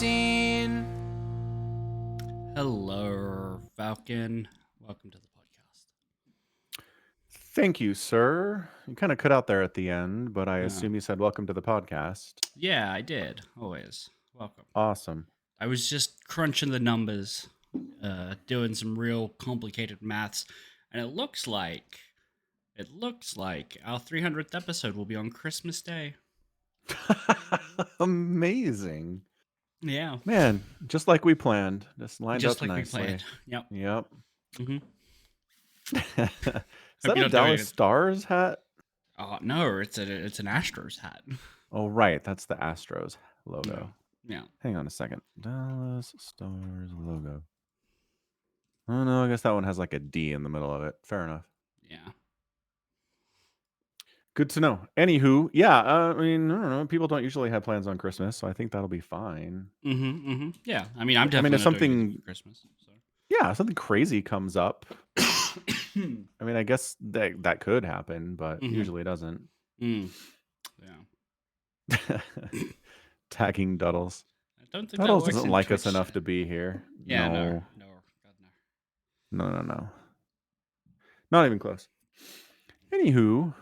scene. Hello, Falcon. Welcome to the podcast. Thank you, sir. You kind of cut out there at the end, but I assume you said welcome to the podcast. Yeah, I did. Always. Welcome. Awesome. I was just crunching the numbers, doing some real complicated maths, and it looks like our 300th episode will be on Christmas Day. Amazing. Yeah. Man, just like we planned. Just lined Just up like nicely. we planned. Yep. Yep. Mm-hmm. Is that a Dallas Stars hat? Oh no, it's an Astros hat. Oh right, that's the Astros logo. Yeah. Hang on a second. Dallas Stars logo. Oh no, I guess that one has like a D in the middle of it. Fair enough. Yeah. Good to know. Anywho, yeah, I mean, I don't know. People don't usually have plans on Christmas, so I think that'll be fine. Yeah, I mean, I'm definitely if not doing something, anything for Christmas. So. Yeah, if something crazy comes up. I mean, I guess that could happen, but usually it doesn't. Yeah. Tagging Duddles. I don't think Duddles doesn't like Twitch us enough to be here. Yeah, no. God, no. No. Not even close. Anywho,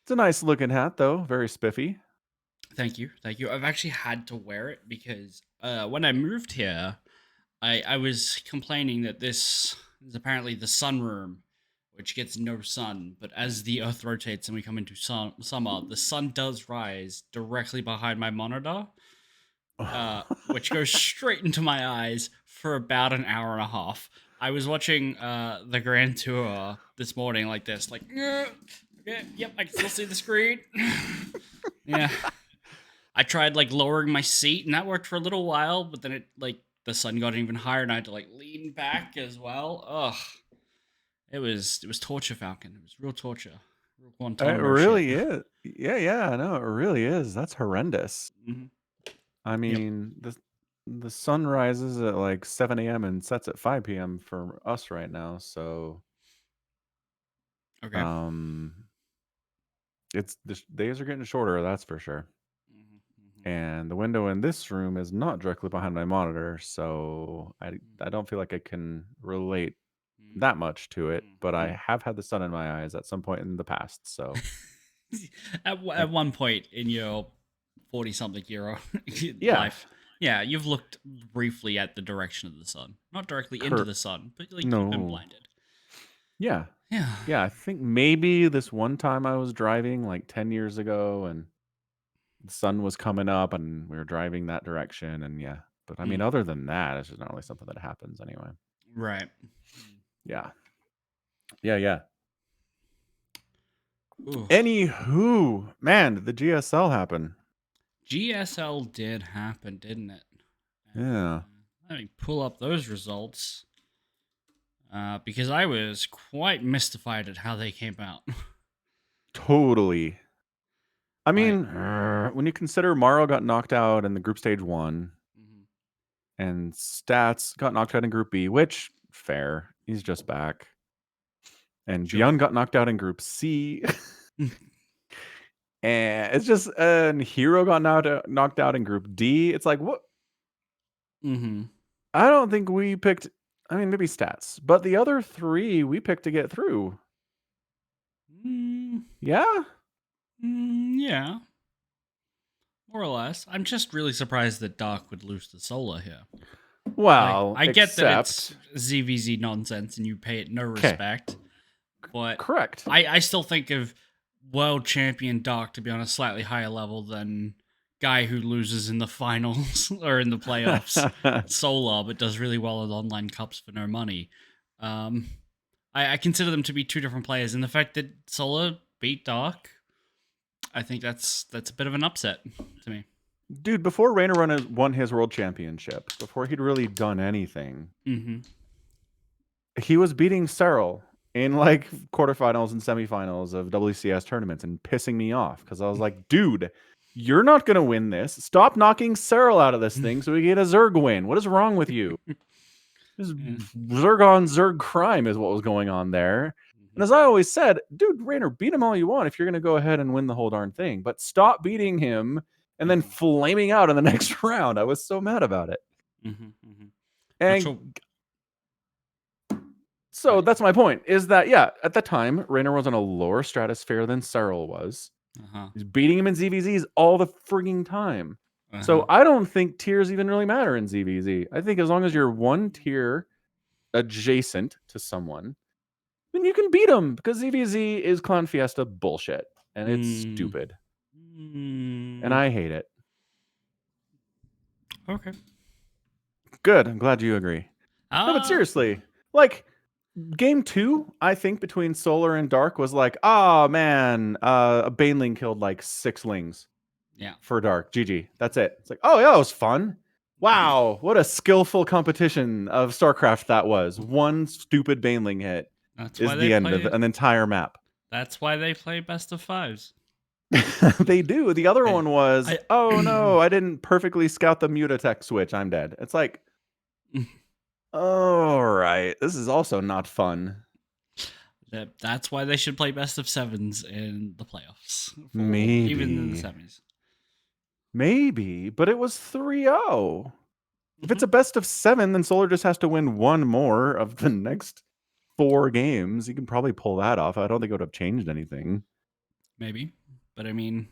it's a nice looking hat, though. Very spiffy. Thank you. I've actually had to wear it because when I moved here, I was complaining that this is apparently the sunroom, which gets no sun. But as the Earth rotates and we come into summer, the sun does rise directly behind my monitor, which goes straight into my eyes for about an hour and a half. I was watching the Grand Tour this morning like this, like, okay, yep, I can still see the screen. Yeah. I tried like lowering my seat and that worked for a little while, but then the sun got even higher and I had to like lean back as well. Ugh. It was torture, Falcon. It was real torture. Real Guantanamo it really is. Yeah, no, it really is. That's horrendous. Mm-hmm. I mean, the sun rises at like 7 a.m. and sets at 5 p.m. for us right now, so Okay. the days are getting shorter, that's for sure. And the window in this room is not directly behind my monitor, so I don't feel like I can relate that much to it, but I have had the sun in my eyes at some point in the past, so at one point in your 40-something year life, yeah, you've looked briefly at the direction of the sun, not directly into the sun, but like you've been blinded. Yeah. I think maybe this one time I was driving like 10 years ago, and the sun was coming up, and we were driving that direction, and yeah. But I mean, other than that, it's just not really something that happens anyway. Right. Yeah. Ooh. Anywho, man, did the GSL happen? GSL did happen, didn't it? Yeah. Let me pull up those results. Because I was quite mystified at how they came out. Totally. I mean, when you consider Morrow got knocked out in the group stage 1, and Stats got knocked out in group B, which, fair, he's just back. And Beyond got knocked out in group C. And it's just, Hero got knocked out in group D. It's like, what? I don't think we picked, I mean, maybe Stats, but the other 3 we picked to get through. Yeah? Yeah. More or less. I'm just really surprised that Dark would lose to Solar here. Well, I get that it's ZVZ nonsense and you pay it no respect. But correct. I still think of world champion Dark to be on a slightly higher level than guy who loses in the finals or in the playoffs. Solar, but does really well at online cups for no money. I consider them to be two different players, and the fact that Solar beat Dark, I think that's a bit of an upset to me. Dude, before Rainer won his world championship, before he'd really done anything, he was beating Cyril in like quarterfinals and semifinals of WCS tournaments and pissing me off because I was like, dude, you're not going to win this. Stop knocking Cyril out of this thing so we get a Zerg win. What is wrong with you? Zerg on Zerg crime is what was going on there. And as I always said, dude, Rainer, beat him all you want if you're going to go ahead and win the whole darn thing. But stop beating him and then flaming out in the next round. I was so mad about it. Not sure. And so that's my point, is that, yeah, at the time, Raynor was on a lower stratosphere than Cyril was. He's beating him in ZVZs all the frigging time. So I don't think tiers even really matter in ZVZ. I think as long as you're one tier adjacent to someone, then you can beat them, because ZVZ is Clown Fiesta bullshit, and it's stupid. And I hate it. Okay. Good. I'm glad you agree. No, but seriously, like, game 2, I think, between Solar and Dark was like, oh man, a Baneling killed like 6 lings. Yeah. For Dark. GG. That's it. It's like, oh yeah, that was fun. Wow, what a skillful competition of StarCraft that was. One stupid Baneling hit is the end of an entire map. That's why they play best of 5s. They do. The other one was, oh no, I didn't perfectly scout the Mutatech switch. I'm dead. It's like, all right, this is also not fun. That's why they should play best of 7s in the playoffs. Maybe. Even in the semis. Maybe, but it was 3-0. If it's a best of 7, then Solar just has to win one more of the next 4 games. You can probably pull that off. I don't think it would have changed anything. Maybe. But I mean,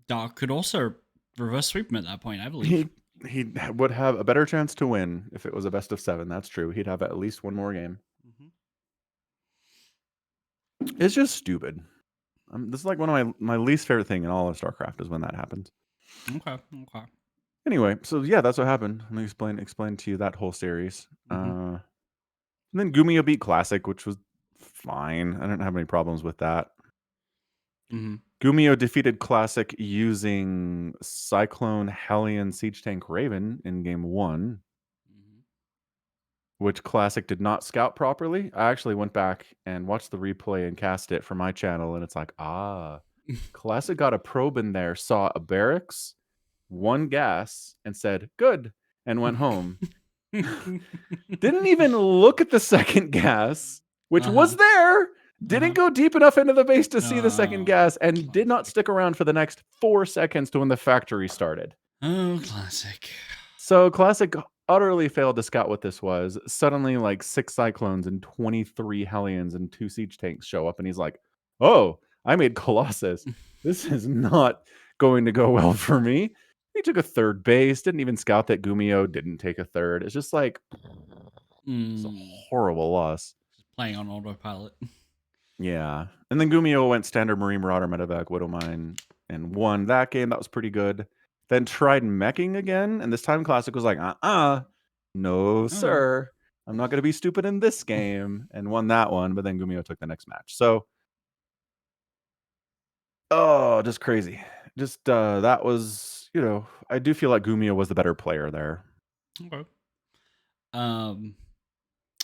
Dark could also reverse sweep him at that point, I believe. He would have a better chance to win if it was a best of 7. That's true. He'd have at least one more game. It's just stupid. This is like one of my least favorite thing in all of StarCraft is when that happens. Okay. Anyway, so yeah, that's what happened. Let me explain to you that whole series. And then Gumio beat Classic, which was fine. I didn't have any problems with that. Gumio defeated Classic using Cyclone Hellion Siege Tank Raven in game 1, which Classic did not scout properly. I actually went back and watched the replay and cast it for my channel, and it's like, Classic got a probe in there, saw a barracks, 1 gas, and said, good, and went home. Didn't even look at the second gas, which was there. Didn't go deep enough into the base to see the second gas, and did not stick around for the next 4 seconds to when the factory started. Oh, Classic. So Classic utterly failed to scout what this was. Suddenly, like 6 Cyclones and 23 Hellions and 2 Siege Tanks show up, and he's like, oh, I made Colossus. This is not going to go well for me. He took a 3rd base, didn't even scout that Gumio didn't take a 3rd. It's just like, it's a horrible loss. Just playing on autopilot. Yeah. And then Gumio went standard Marine Marauder, Medevac, Widowmine, and won that game. That was pretty good. Then tried meching again, and this time Classic was like, no, sir. I'm not going to be stupid in this game, and won that one, but then Gumio took the next match. So, just crazy. Just, that was, I do feel like Gumio was the better player there. Okay.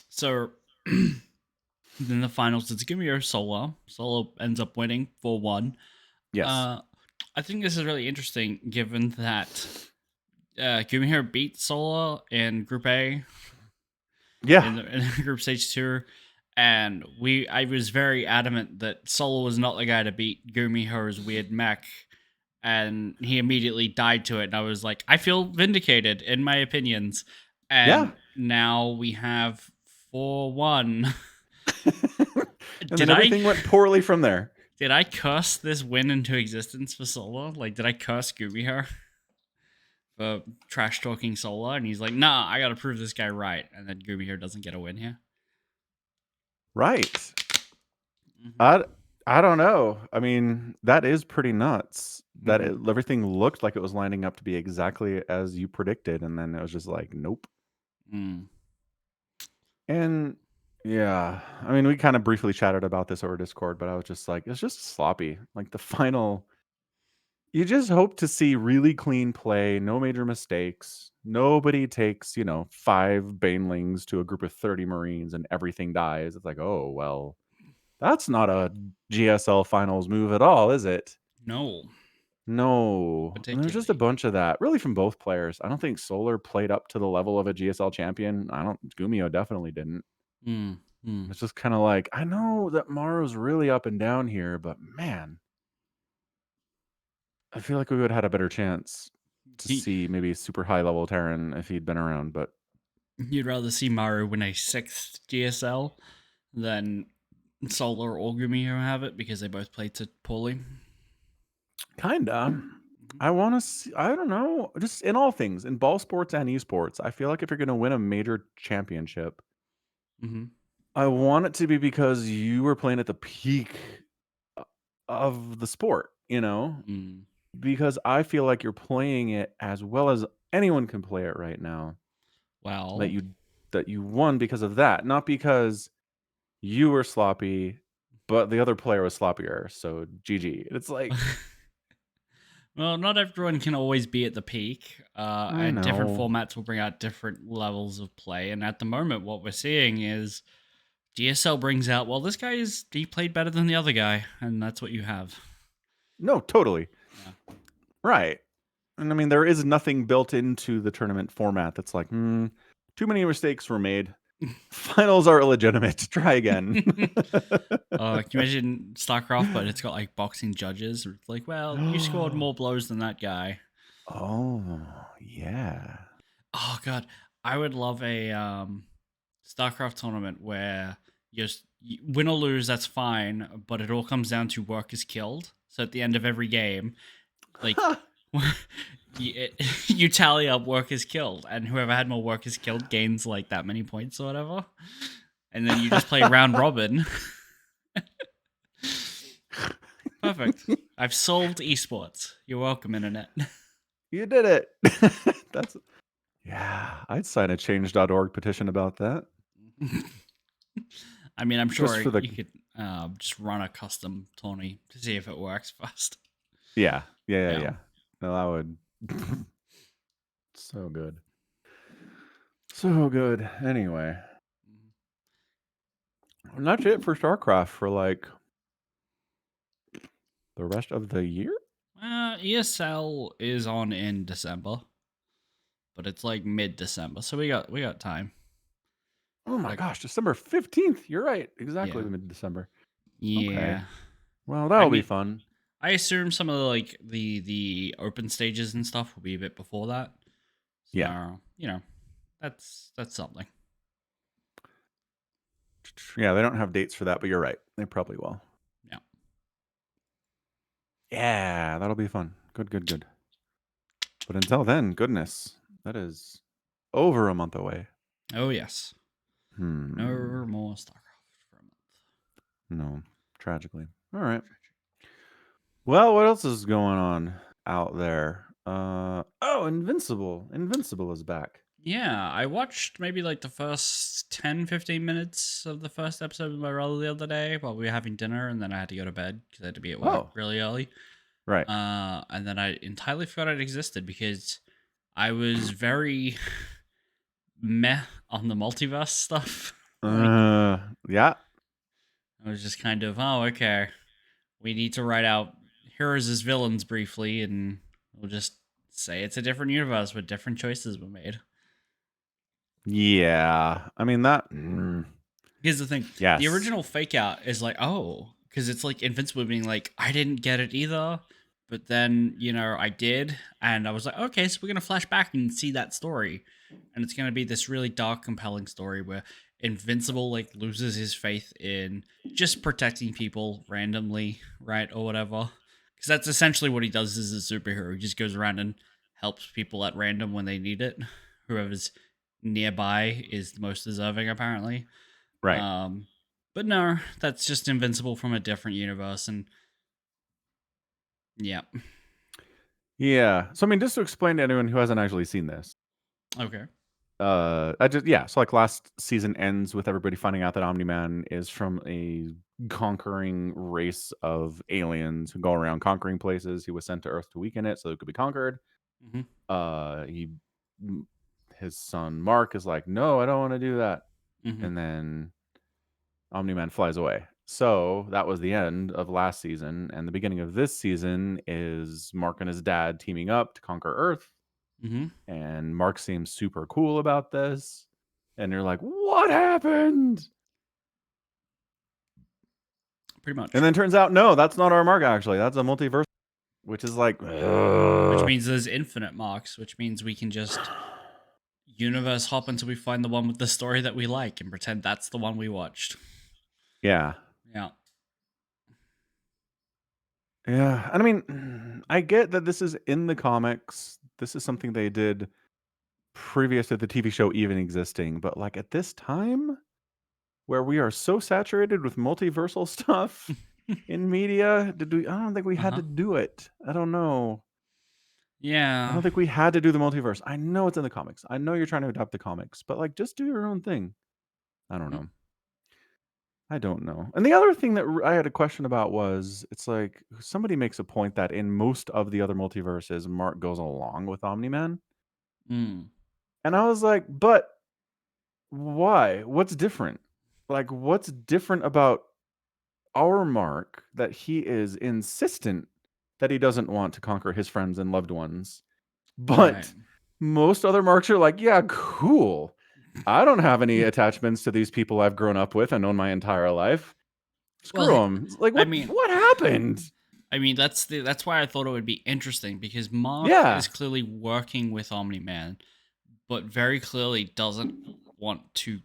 So, in the finals, it's Gumio Solo. Solo ends up winning 4-1. Yes. I think this is really interesting, given that Gumio beat Solo in Group A. Yeah. In Group Stage 2. And I was very adamant that Solo was not the guy to beat Gumio's weird mech. And he immediately died to it. And I was like, I feel vindicated in my opinions. And now we have 4-1. And then everything went poorly from there. Did I curse this win into existence for Solo? Like, did I curse Gumio for trash talking Solo? And he's like, nah, I gotta prove this guy right. And then Gumio doesn't get a win here. Right. I don't know. I mean, that is pretty nuts. That everything looked like it was lining up to be exactly as you predicted, and then it was just like, nope. And yeah, I mean, we kind of briefly chatted about this over Discord, but I was just like, it's just sloppy. Like the final, you just hope to see really clean play, no major mistakes. Nobody takes, 5 Banelings to a group of 30 Marines and everything dies. It's like, oh, well, that's not a GSL finals move at all, is it? No. And there's just a bunch of that, really, from both players. I don't think Solar played up to the level of a GSL champion. Gumio definitely didn't. It's just kind of like, I know that Maro's really up and down here, but man. I feel like we would have had a better chance to He, see maybe super high level Terran if he'd been around, but you'd rather see Maru win a 6th GSL than Solar or Gumiho have it because they both played so poorly. kinda. I want to see, I don't know, just in all things, in ball sports and esports, I feel like if you're going to win a major championship, Mm-hmm. I want it to be because you were playing at the peak of the sport, Mm. because I feel like you're playing it as well as anyone can play it right now. That Well, you won because of that, not because you were sloppy, but the other player was sloppier. So GG. It's like, well, not everyone can always be at the peak, I and different know. formats will bring out different levels of play. And at the moment, what we're seeing is GSL brings out, well, this guy he played better than the other guy, and that's what you have. No, totally. Yeah. Right. And I mean, there is nothing built into the tournament format that's like, too many mistakes were made. Finals are illegitimate. Try again. Can you imagine StarCraft, but it's got like boxing judges? It's like, well, you scored more blows than that guy. Oh, yeah. Oh god, I would love a StarCraft tournament where you win or lose, that's fine, but it all comes down to workers killed. So at the end of every game, like you tally up workers killed, and whoever had more workers killed gains like that many points or whatever, and then you just play round robin. Perfect. I've solved esports. You're welcome, internet. You did it. That's Yeah, I'd sign a change.org petition about that. I mean, I'm Just sure for the you could just run a custom tourney to see if it works first. Yeah. Yeah, yeah, Yeah. yeah. No, that would so good. So good. Anyway, and that's it for StarCraft for like the rest of the year? ESL is on in December, but it's like mid-December, so we got time. Oh my Like, gosh, December 15th. You're right. Exactly yeah, mid-December. Okay. yeah. Well, I that'll be mean, fun. I assume some of the like the open stages and stuff will be a bit before that. Yeah. So that's something. Yeah, they don't have dates for that, but you're right. They probably will. Yeah. Yeah, that'll be fun. Good, good, good. But until then, goodness, that is over a month away. Oh yes. Hmm. No more StarCraft for a month. No, tragically. All right. Well, what else is going on out there? Oh, Invincible. Invincible is back. Yeah, I watched maybe like the first 10, 15 minutes of the first episode with my brother the other day while we were having dinner, and then I had to go to bed because I had to be at work Oh, really early. right. And then I entirely forgot it existed because I was very meh on the multiverse stuff. Like, Yeah. I was just kind of, oh, okay, we need to write out heroes as villains briefly, and we'll just say it's a different universe where different choices were made. Yeah. I mean that. Here's the thing: the Yes. original fake out is like, oh, because it's like Invincible being like, I didn't get it either, but then I did, and I was like, okay, so we're gonna flash back and see that story, and it's gonna be this really dark, compelling story where Invincible like loses his faith in just protecting people randomly, right, or whatever, because that's essentially what he does as a superhero. He just goes around and helps people at random when they need it. Whoever's nearby is the most deserving, apparently. Right. Um, but no, that's just Invincible from a different universe, and yeah. Yeah. So I mean, just to explain to anyone who hasn't actually seen this, Okay. so like last season ends with everybody finding out that Omni-Man is from a conquering race of aliens who go around conquering places. He was sent to Earth to weaken it so it could be conquered. Mm-hmm. He his son Mark is like, no, I don't want to do that. Mm-hmm. And then Omni-Man flies away. So that was the end of last season, and the beginning of this season is Mark and his dad teaming up to conquer Earth. Mm-hmm. And Mark seems super cool about this. And you're like, what happened? Pretty And much. then turns out, no, that's not our Mark, actually. That's a multiverse. which is like, which means there's infinite marks, which means we can just universe hop until we find the one with the story that we like and pretend that's the one we watched. yeah. Yeah. Yeah. And I mean, I get that this is in the comics. This is something they did previous to the TV show even existing. But like at this time, where we are so saturated with multiversal stuff in media, I don't think we had to do it. I don't know. I Yeah. don't think we had to do the multiverse. I know it's in the comics. I know you're trying to adopt the comics, but like just do your own thing. I don't know. I don't know. And the other thing that I had a question about was it's like somebody makes a point that in most of the other multiverses, Mark goes along with Omni-Man. Mm. And I was like, but why? What's different? Like, what's different about our Mark that he is insistent that he doesn't want to conquer his friends and loved ones? But Right. most other Marks are like, yeah, cool. I don't have any attachments to these people I've grown up with and known my entire life. Screw them. Like, what happened? I mean, that's why I thought it would be interesting, because Mark Yeah. is clearly working with Omni-Man, but very clearly doesn't want to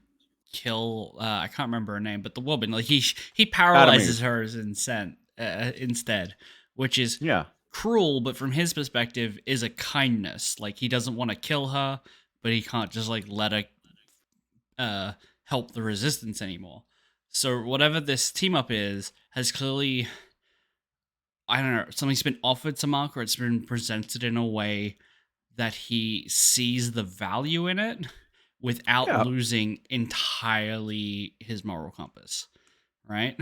kill. I can't remember her name, but the woman. Like he paralyzes her instead, which is cruel. But from his perspective, is a kindness. Like he doesn't want to kill her, but he can't just like let her help the resistance anymore. So whatever this team up is has clearly, I don't know, something's been offered to Mark, or it's been presented in a way that he sees the value in it without losing entirely his moral compass, right?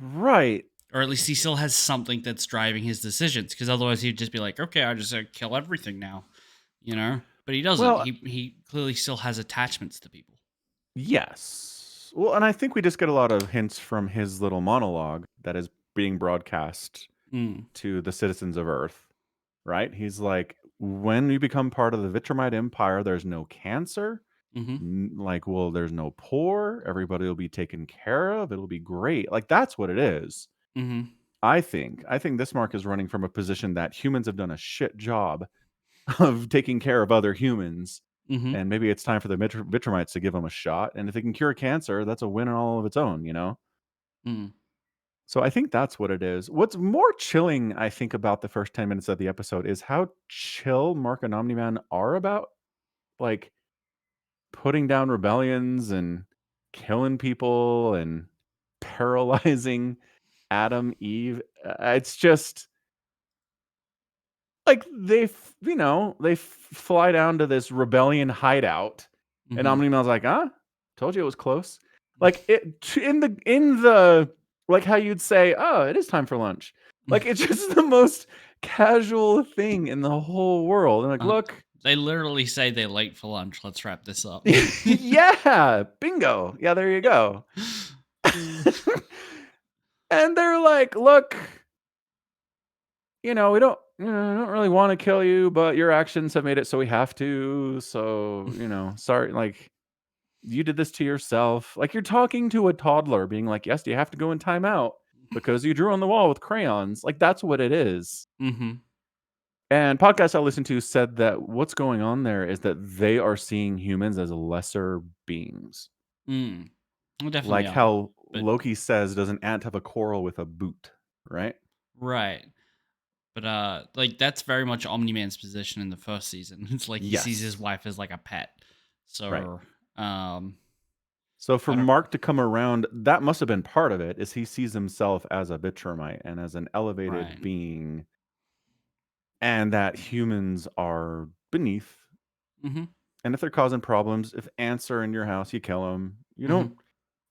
Right. Or at least he still has something that's driving his decisions, because otherwise he'd just be like, okay, I just kill everything now, you know? But he doesn't. Well, he clearly still has attachments to people. Yes. Well, and I think we just get a lot of hints from his little monologue that is being broadcast to the citizens of Earth, right? He's like, when you become part of the Vitramite Empire, there's no cancer. Like, well, there's no poor. Everybody will be taken care of. It'll be great. Like, that's what it is. I think this Mark is running from a position that humans have done a shit job of taking care of other humans. And maybe it's time for the Vitramites to give them a shot. And if they can cure cancer, that's a win in all of its own, you know? So I think that's what it is. What's more chilling, I think, about the first 10 minutes of the episode is how chill Mark and Omni-Man are about, like, putting down rebellions and killing people and paralyzing Adam, Eve. It's just like they fly down to this rebellion hideout, and Omni-Man's like, told you it was close. Like in the like how you'd say, oh, it is time for lunch. Like it's just the most casual thing in the whole world. And like, look, they literally say they're late for lunch. Let's wrap this up. Yeah, bingo. Yeah, there you go. And they're like, look, we don't really want to kill you, but your actions have made it so we have to. So, sorry, like you did this to yourself. Like you're talking to a toddler being like, yes, you have to go in timeout because you drew on the wall with crayons. Like that's what it is. And podcasts I listened to said that what's going on there is that they are seeing humans as lesser beings. Well, definitely like how Loki says, does an ant have a quarrel with a boot? Right? Right. But like that's very much Omni-Man's position in the first season. It's like he sees his wife as like a pet. So so for Mark to come around, that must have been part of it, is he sees himself as a Vitramite and as an elevated being, and that humans are beneath. And if they're causing problems, if ants are in your house, you kill them. You don't,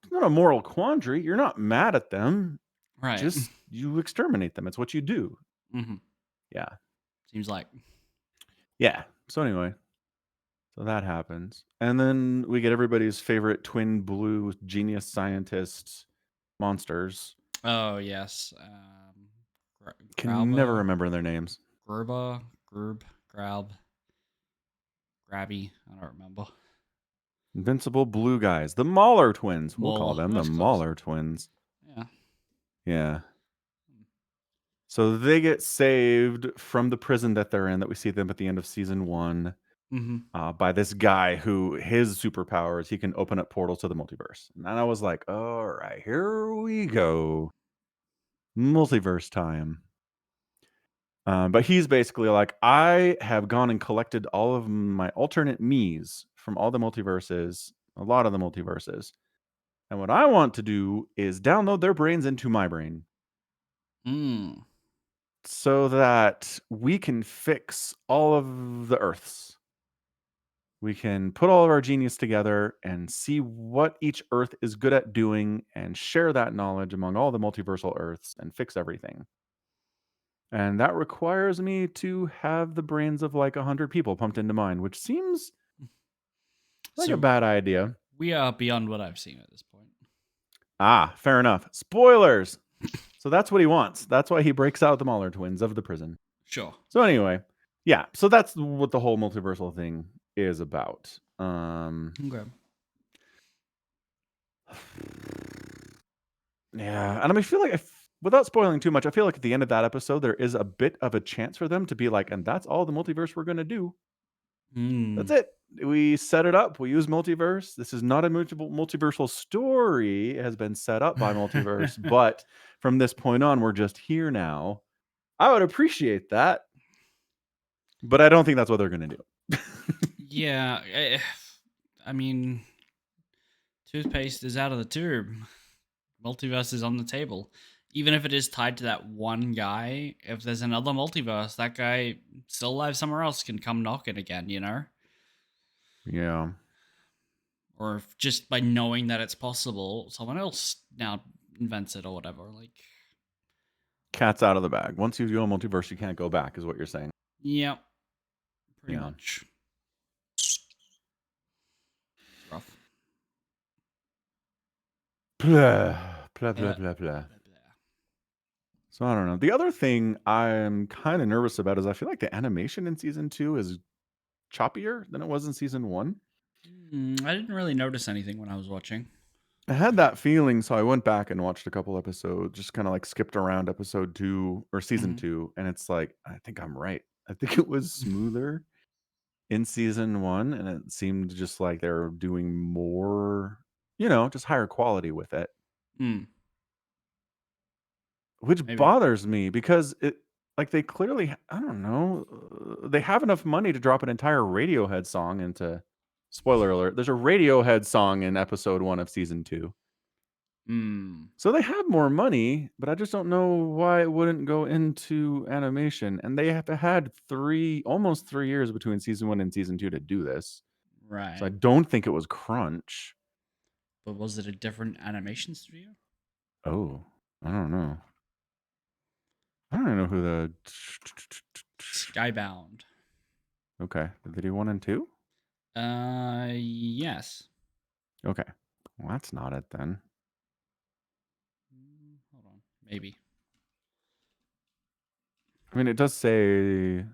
it's not a moral quandary. You're not mad at them. Right. Just you exterminate them. It's what you do. Yeah. Seems like. Yeah. So anyway, so that happens. And then we get everybody's favorite twin blue genius scientists monsters. Oh, yes. Can never remember their names. Grab, Grabby. I don't remember. Invincible blue guys. The Mauler twins. We'll call them the Mauler twins. Yeah. Yeah. So they get saved from the prison that they're in, that we see them at the end of season 1, by this guy who his superpower is he can open up portals to the multiverse. And I was like, all right, here we go. Multiverse time. But he's basically like, I have gone and collected all of my alternate me's from all the multiverses, a lot of the multiverses. And what I want to do is download their brains into my brain Mm. so that we can fix all of the Earths. We can put all of our genius together and see what each Earth is good at doing and share that knowledge among all the multiversal Earths and fix everything. And that requires me to have the brains of like 100 people pumped into mine, which seems like a So bad idea. we are beyond what I've seen at this point. Ah, fair enough. Spoilers. So that's what he wants. That's why he breaks out the Mahler twins of the prison. Sure. So anyway, yeah. So that's what the whole multiversal thing is about. Okay. Yeah, and I feel like without spoiling too much, I feel like at the end of that episode there is a bit of a chance for them to be like, and that's all the multiverse we're gonna do. That's it. We set it up. We use multiverse. This is not a multiversal story. It has been set up by multiverse, but from this point on, we're just here now. I would appreciate that, but I don't think that's what they're gonna do. Yeah. I mean, toothpaste is out of the tube. Multiverse is on the table. Even if it is tied to that one guy, if there's another multiverse, that guy still alive somewhere else can come knocking again, you know? Yeah. Or if just by knowing that it's possible, someone else now invents it or whatever. Like, Cat's out of the bag. Once you go multiverse, you can't go back, is what you're saying. yep, pretty Yeah. much. It's rough. Blah, blah, blah, blah, blah. So I don't know. The other thing I'm kind of nervous about is I feel like the animation in season 2 is choppier than it was in season 1. I didn't really notice anything when I was watching. I had that feeling, so I went back and watched a couple episodes, just kind of like skipped around episode 2 or season 2, and it's like, I think I'm right. I think it was smoother in season 1, and it seemed just like they're doing more, just higher quality with it. Which Maybe. bothers me because they clearly, I don't know, they have enough money to drop an entire Radiohead song into. Spoiler alert, there's a Radiohead song in episode 1 of season 2. So they have more money, but I just don't know why it wouldn't go into animation. And they have had almost 3 years between season 1 and season 2 to do this. Right. So I don't think it was crunch. But was it a different animation studio? Oh, I don't know. I don't know who the Skybound. Okay. Did they do 1 and 2? Yes. Okay. Well, that's not it then. Hold on. Maybe. I mean, it does say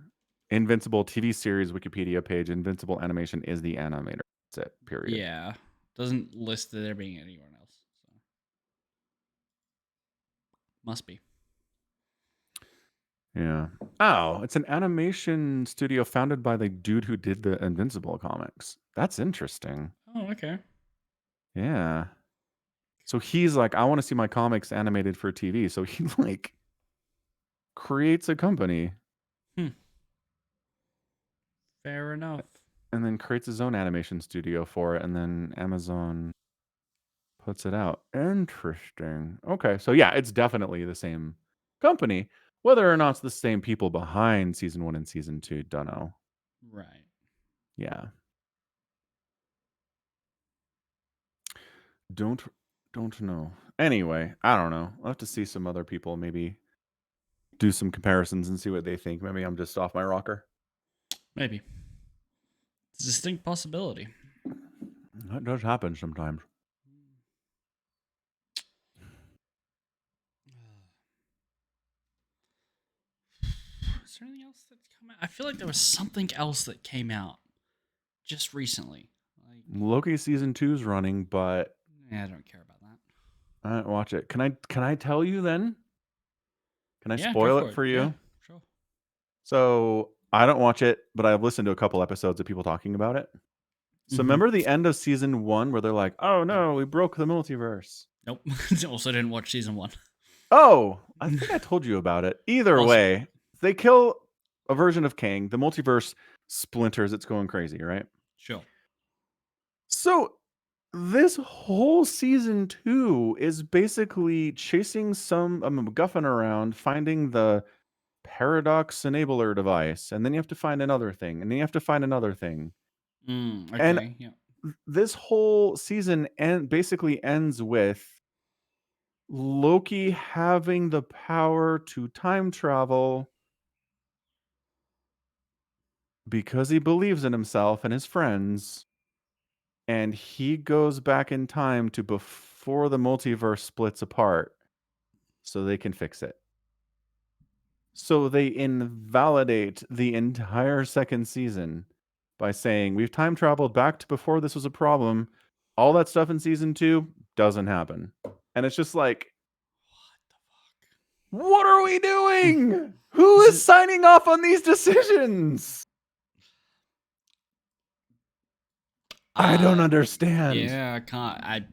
Invincible TV series Wikipedia page. Invincible Animation is the animator. That's it. Period. Yeah. Doesn't list that there being anyone else. So. Must be. Yeah. Oh, it's an animation studio founded by the dude who did the Invincible comics. That's interesting. Oh, okay. Yeah. So he's like, I want to see my comics animated for TV. So he like creates a company. Fair enough. And then creates his own animation studio for it. And then Amazon puts it out. Interesting. Okay. So yeah, it's definitely the same company. Whether or not it's the same people behind season 1 and season 2, don't know. Right. Yeah. Don't know. Anyway, I don't know. I'll have to see some other people maybe do some comparisons and see what they think. Maybe I'm just off my rocker. Maybe. It's a distinct possibility. That does happen sometimes. Is there anything else that's come out? I feel like there was something else that came out just recently. Like Loki season 2's running, but I don't care about that. I didn't watch it. Can I tell you then? Can I Yeah, go spoil it for it. for Yeah, you? sure. So I don't watch it, but I've listened to a couple episodes of people talking about it. So Mm-hmm. remember the end of season 1 where they're like, "Oh no, we broke the multiverse." Nope. Also didn't watch season 1. Oh, I think I told you about it. Either Possibly. way, they kill a version of Kang. The multiverse splinters. It's going crazy, right? Sure. So this whole season 2 is basically chasing some a MacGuffin around, finding the paradox enabler device, and then you have to find another thing, and then you have to find another thing. And Okay. Yeah. this whole season basically ends with Loki having the power to time travel because he believes in himself and his friends, and he goes back in time to before the multiverse splits apart so they can fix it. So they invalidate the entire second season by saying, we've time traveled back to before this was a problem. All that stuff in season 2 doesn't happen. And it's just like, what are we doing? Who This is is signing off on these decisions? I don't understand. yeah, I can't.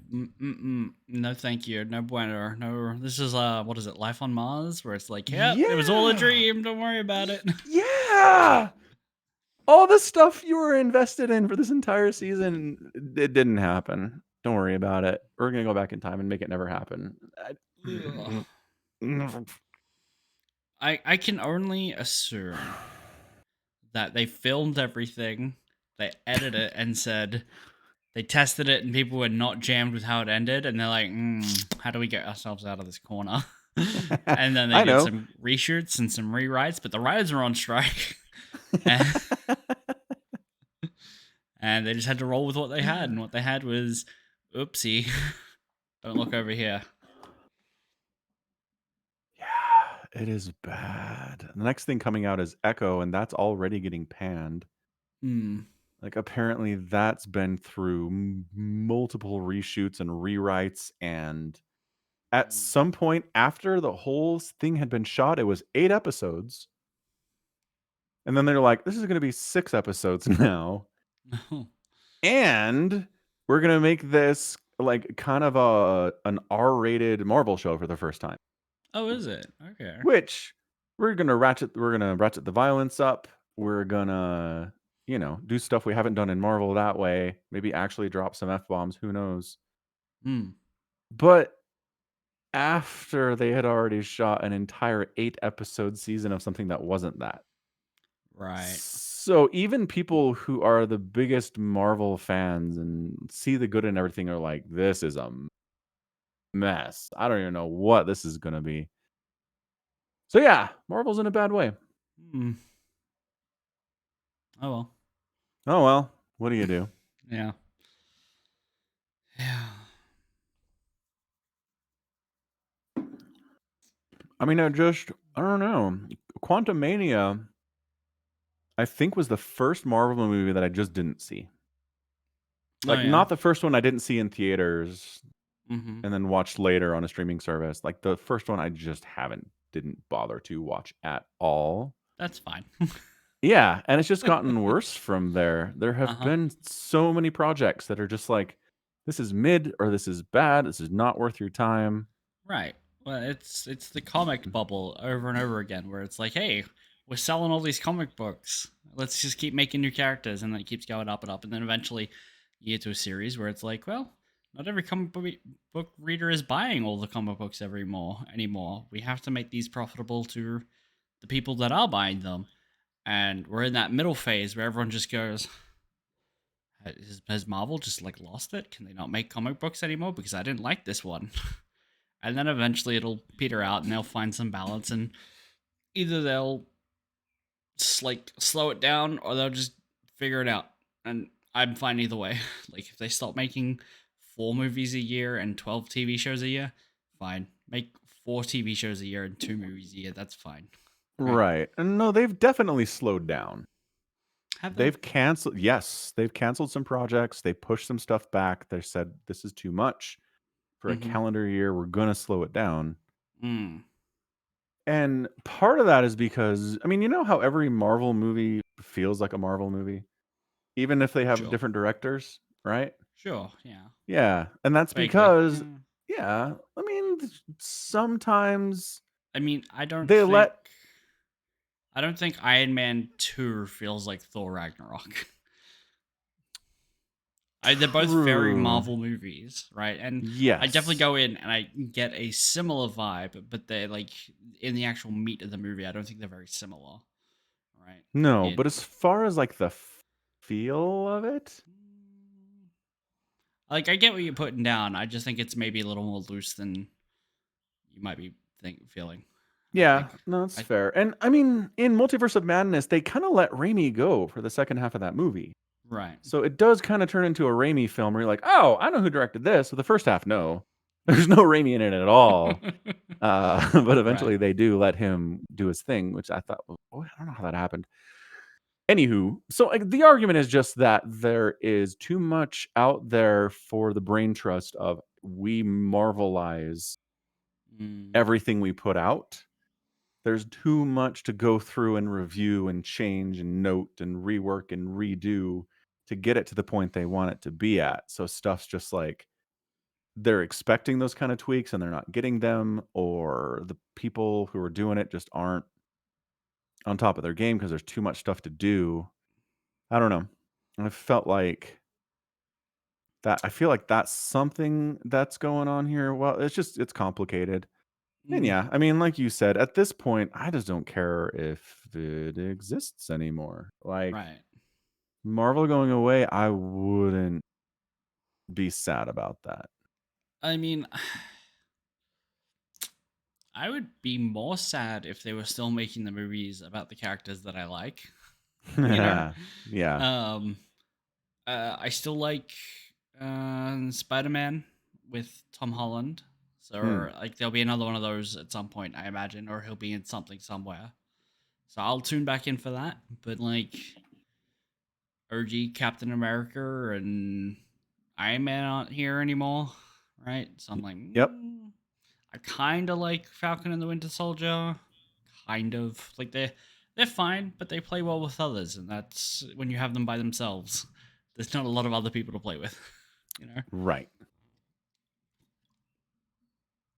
No, thank you. No bueno. No, this is what is it? Life on Mars, where it's like, yep, it was all a Yeah. dream. Don't worry about it. Yeah. All the stuff you were invested in for this entire season, it didn't happen. Don't worry about it. We're gonna go back in time and make it never happen. Ugh. I can only assume that they filmed everything, they edited it, and said they tested it, and people were not jammed with how it ended, and they're like, how do we get ourselves out of this corner? And then they I did know. some reshoots and some rewrites, but the writers were on strike. and, and they just had to roll with what they had, and what they had was, oopsie, don't look over here. Yeah, it is bad. The next thing coming out is Echo, and that's already getting panned. Hmm. Like, apparently that's been through multiple reshoots and rewrites, and at some point after the whole thing had been shot, it was 8 episodes. And then they're like, "This is gonna be 6 episodes now, No. and we're gonna make this, like, kind of an R-rated Marvel show for the first time." Oh, is it? Okay. Which we're gonna ratchet the violence up. We're gonna, do stuff we haven't done in Marvel that way. Maybe actually drop some F-bombs, who knows? Hmm. But after they had already shot an entire 8-episode season of something that wasn't that. Right. So even people who are the biggest Marvel fans and see the good in everything are like, "This is a mess. I don't even know what this is gonna be." So yeah, Marvel's in a bad way. Hmm. Oh well. Oh well, what do you do? Yeah. Yeah. I mean, I don't know. Quantum Mania, I think, was the first Marvel movie that I just didn't see. Oh Like, yeah. not the first one I didn't see in theaters Mm-hmm. and then watched later on a streaming service. Like, the first one I just didn't bother to watch at all. That's fine. Yeah, and it's just gotten worse from there. There Uh have huh. been so many projects that are just like, this is mid or this is bad. This is not worth your time. Right. Well, it's the comic bubble over and over again, where it's like, hey, we're selling all these comic books. Let's just keep making new characters, and then it keeps going up and up, and then eventually you get to a series where it's like, well, not every book reader is buying all the comic books anymore. We have to make these profitable to the people that are buying them, and we're in that middle phase where everyone just goes, has Marvel just like lost it? Can they not make comic books anymore? Because I didn't like this one. And then eventually it'll peter out and they'll find some balance, and either they'll like slow it down or they'll just figure it out. And I'm fine either way. Like if they stop making 4 movies a year and 12 TV shows a year, fine. Make 4 TV shows a year and 2 movies a year. That's fine. Right? Right. And no, they've definitely slowed down. Have they? They've canceled some projects. They pushed some stuff back. They said this is too much for a Mm-hmm. calendar year. We're gonna slow it down. Mm. And part of that is because, I mean, you know how every Marvel movie feels like a Marvel movie, even if they have Sure. different directors, right? Sure. Yeah. Yeah, and that's Vaguely. because, Yeah. yeah, I mean, sometimes I mean, I don't they think let Iron Man 2 feels like Thor Ragnarok. They're both very true. Marvel movies, right? And I definitely Yes. go in and I get a similar vibe, but they're like in the actual meat of the movie, I don't think they're very similar, right? No, but In as far as like the feel of it, like I get what you're putting down. I just think it's maybe a little more loose than you might be feeling. I yeah, think. no, that's I fair. And I mean, in Multiverse of Madness, they kind of let Raimi go for the second half of that movie. right. So it does kind of turn into a Raimi film where you're like, oh, I know who directed this. So the first half, no. There's no Raimi in it at all. But Right. eventually they do let him do his thing, which I thought, oh, I don't know how that happened. Anywho, so like, the argument is just that there is too much out there for the brain trust of we marvelize Mm, everything we put out. There's too much to go through and review and change and note and rework and redo to get it to the point they want it to be at. So stuff's just like they're expecting those kind of tweaks and they're not getting them, or the people who are doing it just aren't on top of their game because there's too much stuff to do. I don't know. I felt like that. I feel like that's something that's going on here. Well, it's complicated. And mm, yeah, I mean, like you said, at this point, I just don't care if it exists anymore. Like right. Marvel going away, I wouldn't be sad about that. I mean, I would be more sad if they were still making the movies about the characters that I like. You know, Yeah. um, I still like Spider-Man with Tom Holland. Hmm. So like there'll be another one of those at some point, I imagine, or he'll be in something somewhere. So I'll tune back in for that. But like OG Captain America and Iron Man aren't here anymore, right? So I'm like, Yep. I kind of like Falcon and the Winter Soldier. Kind of like they're fine, but they play well with others, and that's when you have them by themselves. There's not a lot of other people to play with, you know. Right.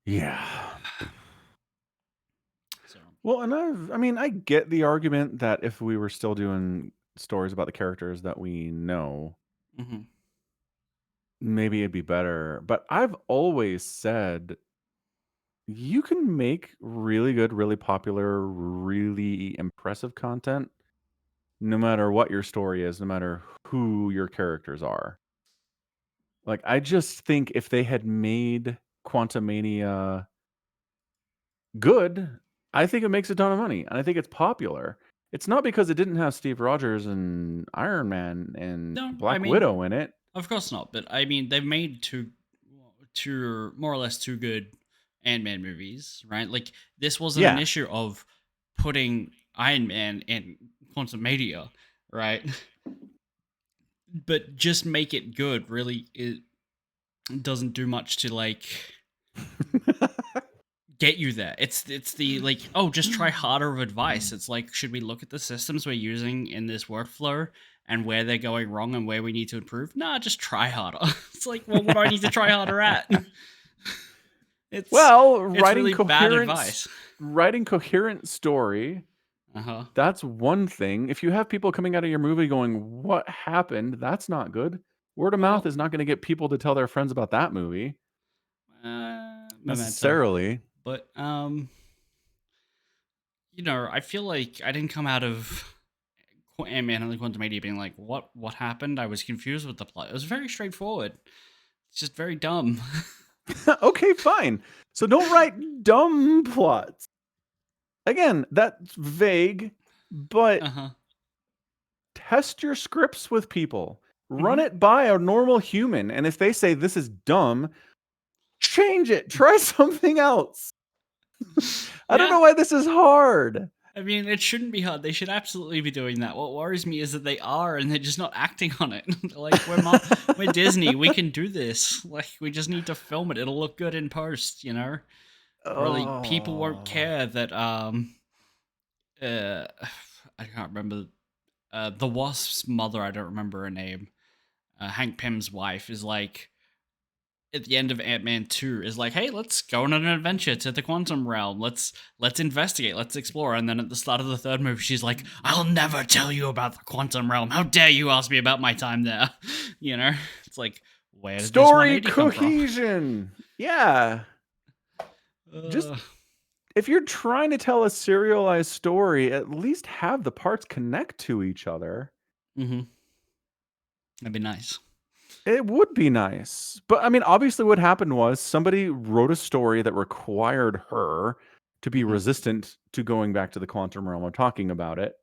Yeah. So, Well, and I mean, I get the argument that if we were still doing stories about the characters that we know, mhm. maybe it'd be better. But I've always said you can make really good, really popular, really impressive content no matter what your story is, no matter who your characters are. Like, I just think if they had made Quantumania good, I think it makes a ton of money, and I think it's popular. It's not because it didn't have Steve Rogers and Iron Man and No, I Black mean, Widow in it. of course not. But I mean, they've made two more or less two good Ant-Man movies, right? Like this wasn't an Yeah, issue of putting Iron Man in Quantum Media, right? But just make it good. Really, it doesn't do much to like get you there. It's the like, oh, just try harder of advice. It's like, should we look at the systems we're using in this workflow and where they're going wrong and where we need to improve? Nah, just try harder. It's like, well, what do I need to try harder at? it's Well, it's really bad advice. writing coherent story, Uh-huh. that's one thing. If you have people coming out of your movie going, "What happened?" That's not good. Word of mouth Well, is not gonna get people to tell their friends about that movie Memento. necessarily. But I feel like I didn't come out of Ant-Man and the Quantumania being like, what happened? I was confused with the plot. It was very straightforward. It's just very dumb. Okay, fine. So don't write dumb plots. Again, that's vague, but Uh-huh. test your scripts with people. Run Hmm. it by a normal human, and if they say this is dumb, change it. Try something else. I don't Yeah. know why this is hard. I mean, it shouldn't be hard. They should absolutely be doing that. What worries me is that they are, and they're just not acting on it. They're like, we're Disney. We can do this. Like, we just need to film it. It'll look good in post, you know? Or like people won't Oh. care that uh I can't remember the Wasp's mother, I don't remember her name. Hank Pym's wife is like at the end of Ant-Man 2 is like, "Hey, let's go on an adventure to the quantum realm. Let's investigate, let's explore." And then at the start of the third movie, she's like, "I'll never tell you about the quantum realm. How dare you ask me about my time there?" You know? It's like, where did this Story 180 come from? cohesion. Yeah. Just Uh, if you're trying to tell a serialized story, at least have the parts connect to each other. mhm. That'd be nice. It would be nice. But I mean, obviously what happened was somebody wrote a story that required her to be Mhm. resistant to going back to the quantum realm or talking about it.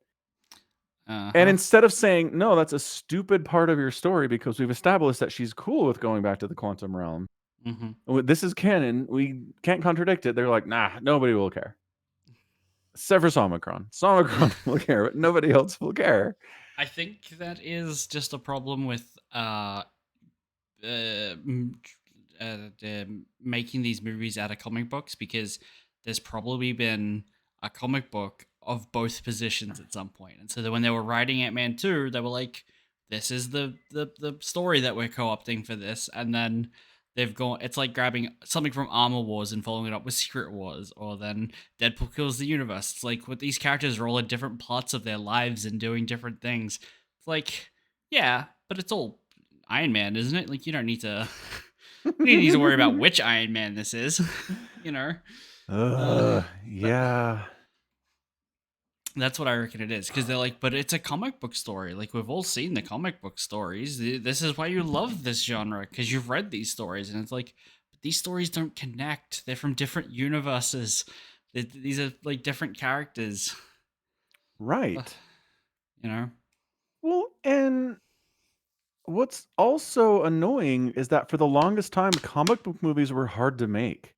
And Uh-huh. instead of saying, "No, that's a stupid part of your story because we've established that she's cool with going back to the quantum realm. Mhm. This is canon. We can't contradict it." They're like, "Nah, nobody will care." Except for Somicron. Somicron will care, but nobody else will care. I think that is just a problem with m- making these movies out of comic books, because there's probably been a comic book of both positions at some point. And so that when they were writing Ant-Man 2, they were like, this is the story that we're co-opting for this. And then they've gone, it's like grabbing something from Armor Wars and following it up with Secret Wars, or then Deadpool Kills the Universe. It's like, with these characters are all in different parts of their lives and doing different things. It's like, yeah, but it's all Iron Man, isn't it? Like, you don't need to you don't need to worry about which Iron Man this is, you know. Uh, but Yeah. that's what I reckon it is, because they're like, but it's a comic book story. Like, we've all seen the comic book stories. This is why you love this genre, because you've read these stories, and it's like, but these stories don't connect. They're from different universes. These are like different characters, Right. you know. Well, and what's also annoying is that for the longest time, comic book movies were hard to make.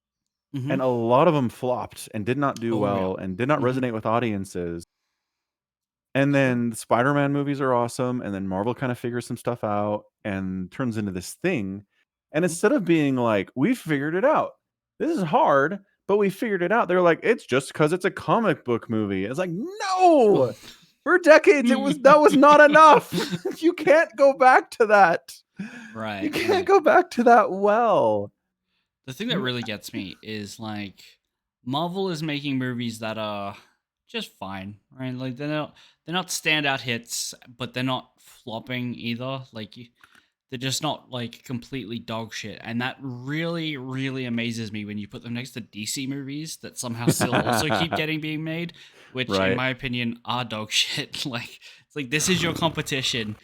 Mm-hmm. And a lot of them flopped and did not do Oh yeah. well and did not Mm-hmm. resonate with audiences. And Sure. then the Spider-Man movies are awesome, and then Marvel kind of figures some stuff out and turns into this thing. And Mm-hmm. instead of being like, "We figured it out. This is hard, but we figured it out." They're like, "It's just because it's a comic book movie." It's like, "No! For decades, that was not enough. You can't go back to that. You Right. can't Right. go back to that well." The thing that You really gets me is like, Marvel is making movies that are just fine, right? Like, they're not standout hits, but they're not flopping either. Like, they're just not like completely dog shit, and that really really amazes me when you put them next to DC movies that somehow still also keep getting being made, which in Right. my opinion are dog shit. Like, it's like, this is your competition,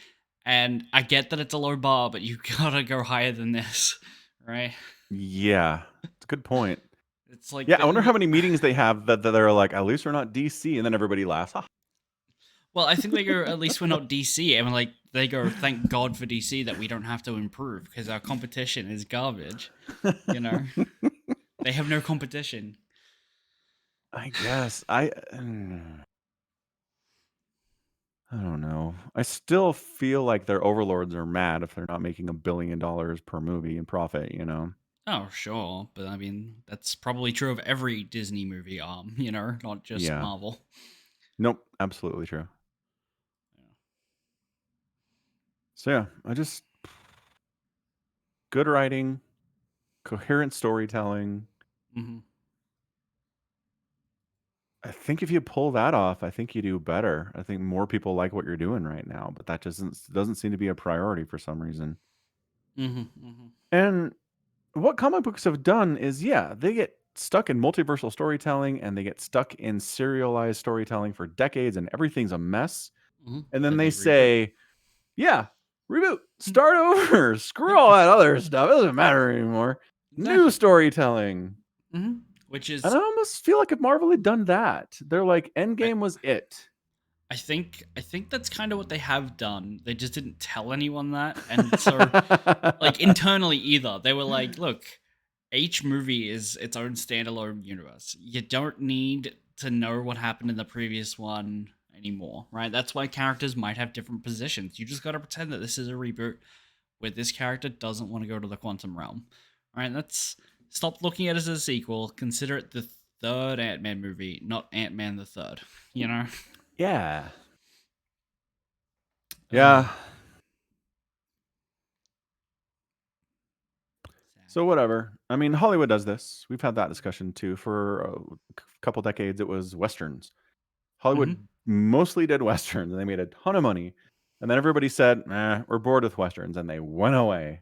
and I get that it's a low bar, but you gotta go higher than this, right? Yeah. It's a good point. It's like Yeah, I wonder how many meetings they have that they're like, "At least we're not DC," and then everybody laughs. well, I think they go, at least we're not DC, and like they go, thank God for DC that we don't have to improve because our competition is garbage. You know, they have no competition. I guess. I don't know. I still feel like their overlords are mad if they're not making $1 billion per movie in profit, you know? Oh, sure, but I mean that's probably true of every Disney movie arm, you know, not just Yeah. Marvel. Nope, absolutely true. So yeah, I just good writing, coherent storytelling. Hmm. I think if you pull that off, I think you do better. I think more people like what you're doing right now, but that doesn't seem to be a priority for some reason. Hmm. Hmm. And what comic books have done is, yeah, they get stuck in multiversal storytelling and they get stuck in serialized storytelling for decades and everything's a mess. Hmm. And then Then they they reboot. say, yeah, reboot, start over, screw Yep, all that other stuff. It doesn't matter anymore. New exactly. storytelling. Hmm. Which And I is, almost feel like if Marvel had done that, they're like, I, Endgame was it. I think that's kind of what they have done. They just didn't tell anyone that, and so, like, internally either. They were like, look, each movie is its own standalone universe. You don't need to know what happened in the previous one anymore, right? That's why characters might have different positions. You just got to pretend that this is a reboot where this character doesn't want to go to the quantum realm, right? Stop looking at it as a sequel. Consider it the third Ant-Man movie, not Ant-Man the Third. You know? Yeah. Ugh. Yeah. So whatever. I mean, Hollywood does this. We've had that discussion too. For a couple decades, it was westerns. Hollywood mostly did westerns, and they made a ton of money. And then everybody said, we're bored with westerns, and they went away.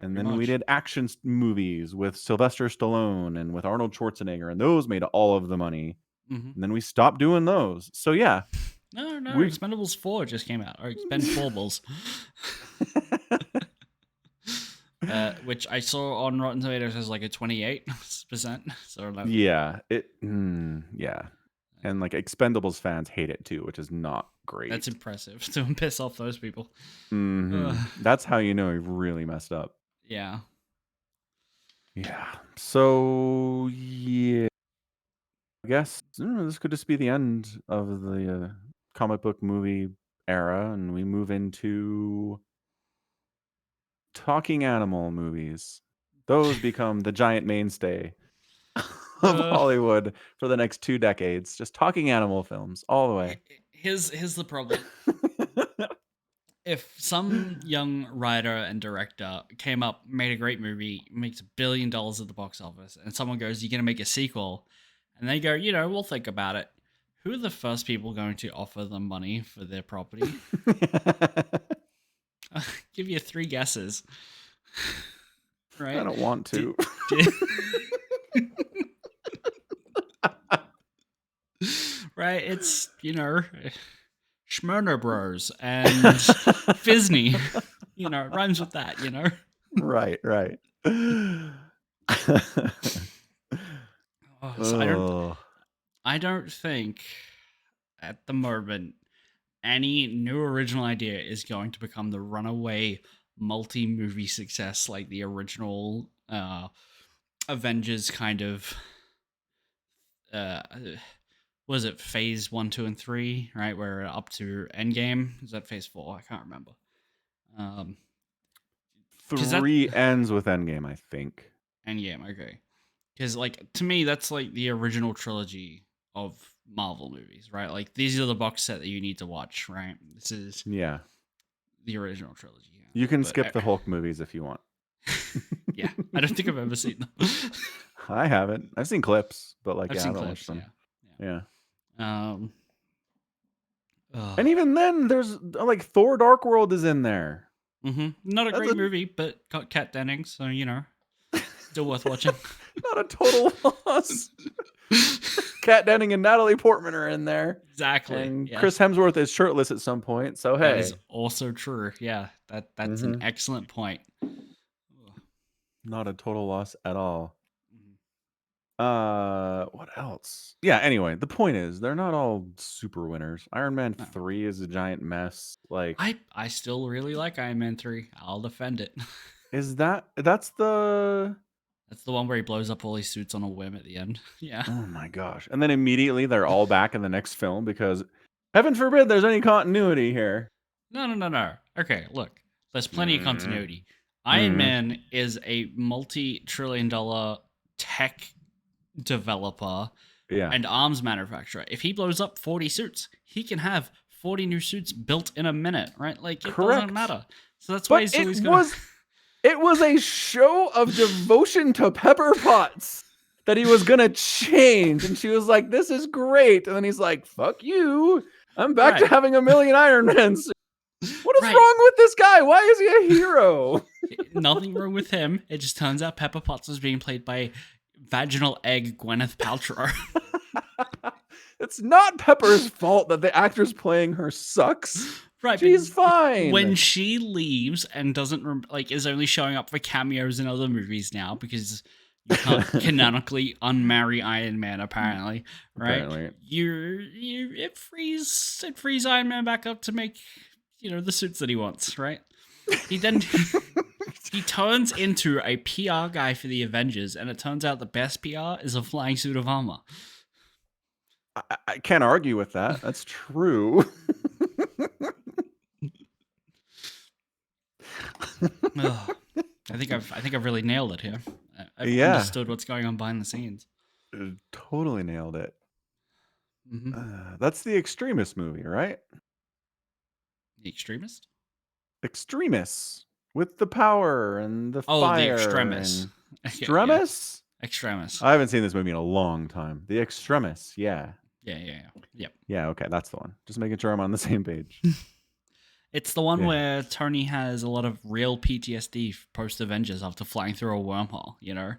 And Pretty then we much. did action movies with Sylvester Stallone and with Arnold Schwarzenegger, and those made all of the money. And then we stopped doing those. So yeah. No, We've Expendables 4 just came out. Or Expendables. Which I saw on Rotten Tomatoes as like a 28%. So like, yeah. Yeah. And like Expendables fans hate it too, which is not great. that's impressive to piss off those people. That's how you know you've really messed up. Yeah. Yeah. So yeah, I guess this could just be the end of the comic book movie era, and we move into talking animal movies. Those become the giant mainstay of Hollywood for the next 2 decades. Just talking animal films all the way. Here's the problem. If some young writer and director came up, made a great movie, makes $1 billion at the box office, and someone goes, "You're gonna make a sequel," and they go, "We'll think about it." Who are the first people going to offer them money for their property? I'll give you 3 guesses. Right? I don't want to. Right? It's, Schmerner Bros and Fisney. It rhymes with that, Right. So I don't think at the moment any new original idea is going to become the runaway multi-movie success like the original Avengers kind of was it phase 1, 2, and 3, right? Where up to Endgame. Is that phase 4? I can't remember. 3 ends with Endgame, I think. Endgame, okay. Because to me, that's like the original trilogy of Marvel movies, right? Like these are the box set that you need to watch, right? This is the original trilogy. Yeah. You can skip the Hulk movies if you want. Yeah, I don't think I've ever seen them. I haven't. I've seen clips, but I've seen clips. Them. Yeah. And even then, there's like Thor: Dark World is in there. Not a great movie, but got Kat Dennings, so still worth watching. Not a total loss. Kat Denning and Natalie Portman are in there. Exactly. And Chris Hemsworth is shirtless at some point. So hey, that is also true. Yeah, that's an excellent point. Not a total loss at all. What else? Yeah, anyway, the point is they're not all super winners. Iron Man 3 is a giant mess. Like I still really like Iron Man 3. I'll defend it. That's the one where he blows up all his suits on a whim at the end. Yeah. Oh my gosh. And then immediately they're all back in the next film because heaven forbid there's any continuity here. No. Okay, look. There's plenty of continuity. Iron Man is a multi-trillion-dollar tech developer and arms manufacturer. If he blows up 40 suits, he can have 40 new suits built in a minute, right? Like, it doesn't matter. So that's why he's always going to... It was a show of devotion to Pepper Potts that he was going to change. And she was like, this is great. And then he's like, fuck you. I'm back to having a million Iron Man suits. What is wrong with this guy? Why is he a hero? Nothing wrong with him. It just turns out Pepper Potts was being played by vaginal egg Gwyneth Paltrow. It's not Pepper's fault that the actress playing her sucks. Right, she's fine. When she leaves and doesn't is only showing up for cameos in other movies now because you can't canonically unmarry Iron Man apparently, right? Apparently. It frees Iron Man back up to make the suits that he wants, right? He then he turns into a PR guy for the Avengers, and it turns out the best PR is a flying suit of armor. I can't argue with that. That's true. I think I've really nailed it here. I've Yeah, understood what's going on behind the scenes. totally nailed it. Hmm. That's the Extremist movie, right? The Extremist? Extremists with the power and the Oh, the fire Extremis. and Okay, yeah, Extremis. Extremis. I haven't seen this movie in a long time. The Extremis, yeah, Yeah. Yep. yeah. Okay, that's the one. Just making sure I'm on the same page. It's the one Yeah. where Tony has a lot of real PTSD post Avengers after flying through a wormhole, you know?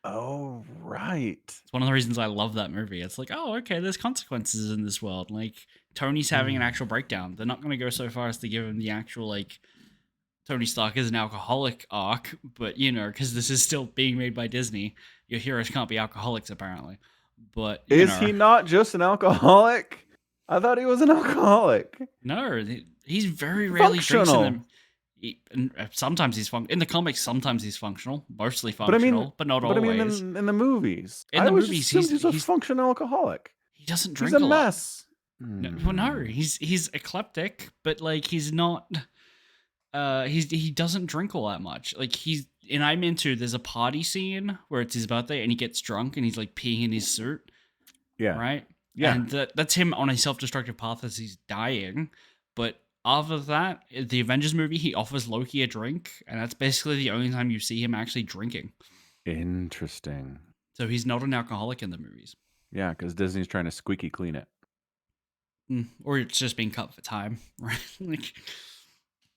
Oh, right. It's one of the reasons I love that movie. It's like, oh, okay, there's consequences in this world. Like, Tony's having an actual breakdown. They're not going to go so far as to give him the actual, like, Tony Stark is an alcoholic arc, but, you know, because this is still being made by Disney, your heroes can't be alcoholics, apparently. But, you Is know. he not just an alcoholic? I thought he was an alcoholic. No, he's very rarely drinks in them. Functional. Sometimes he's in the comics. Sometimes he's functional, mostly But I mean, functional, but not but I mean, always. in the movies, In I the always movies, assumed he's a functional alcoholic. he doesn't He's drink a a lot. mess. No, well, no, he's eclectic, but like he's not. He doesn't drink all that much. Like and I'm into. There's a party scene where it's his birthday and he gets drunk and he's like peeing in his suit. Yeah. Right. Yeah. And that's him on a self-destructive path as he's dying. But other than that, the Avengers movie, he offers Loki a drink, and that's basically the only time you see him actually drinking. Interesting. So he's not an alcoholic in the movies. Yeah, because Disney's trying to squeaky clean it. Or it's just being cut for time, right?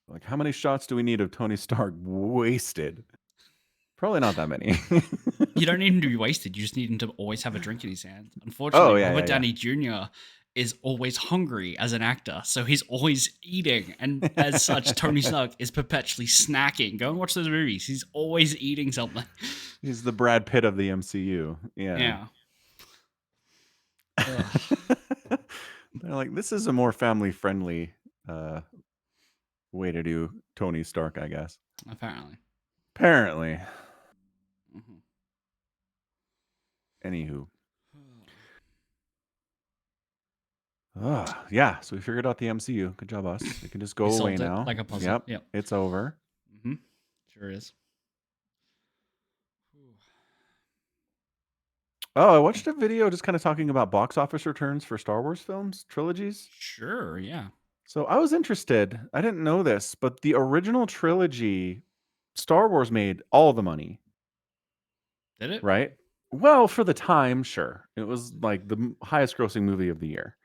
Like, how many shots do we need of Tony Stark wasted? Probably not that many. You don't need him to be wasted. You just need him to always have a drink in his hand. Unfortunately, Robert Downey Jr. is always hungry as an actor, so he's always eating. And as such, Tony Stark is perpetually snacking. Go and watch those movies. He's always eating something. He's the Brad Pitt of the MCU. Yeah. They're like, this is a more family-friendly way to do Tony Stark, I guess. Apparently. Mm-hmm. Anywho. Yeah, so we figured out the MCU. Good job, us. We can just go away now. Like a puzzle. Yep. It's over. Mm-hmm. Sure is. Oh, I watched a video just kind of talking about box office returns for Star Wars films, trilogies. Sure, yeah. So I was interested. I didn't know this, but the original trilogy, Star Wars made all the money. Did it? Right? Well, for the time, sure. It was like the highest grossing movie of the year.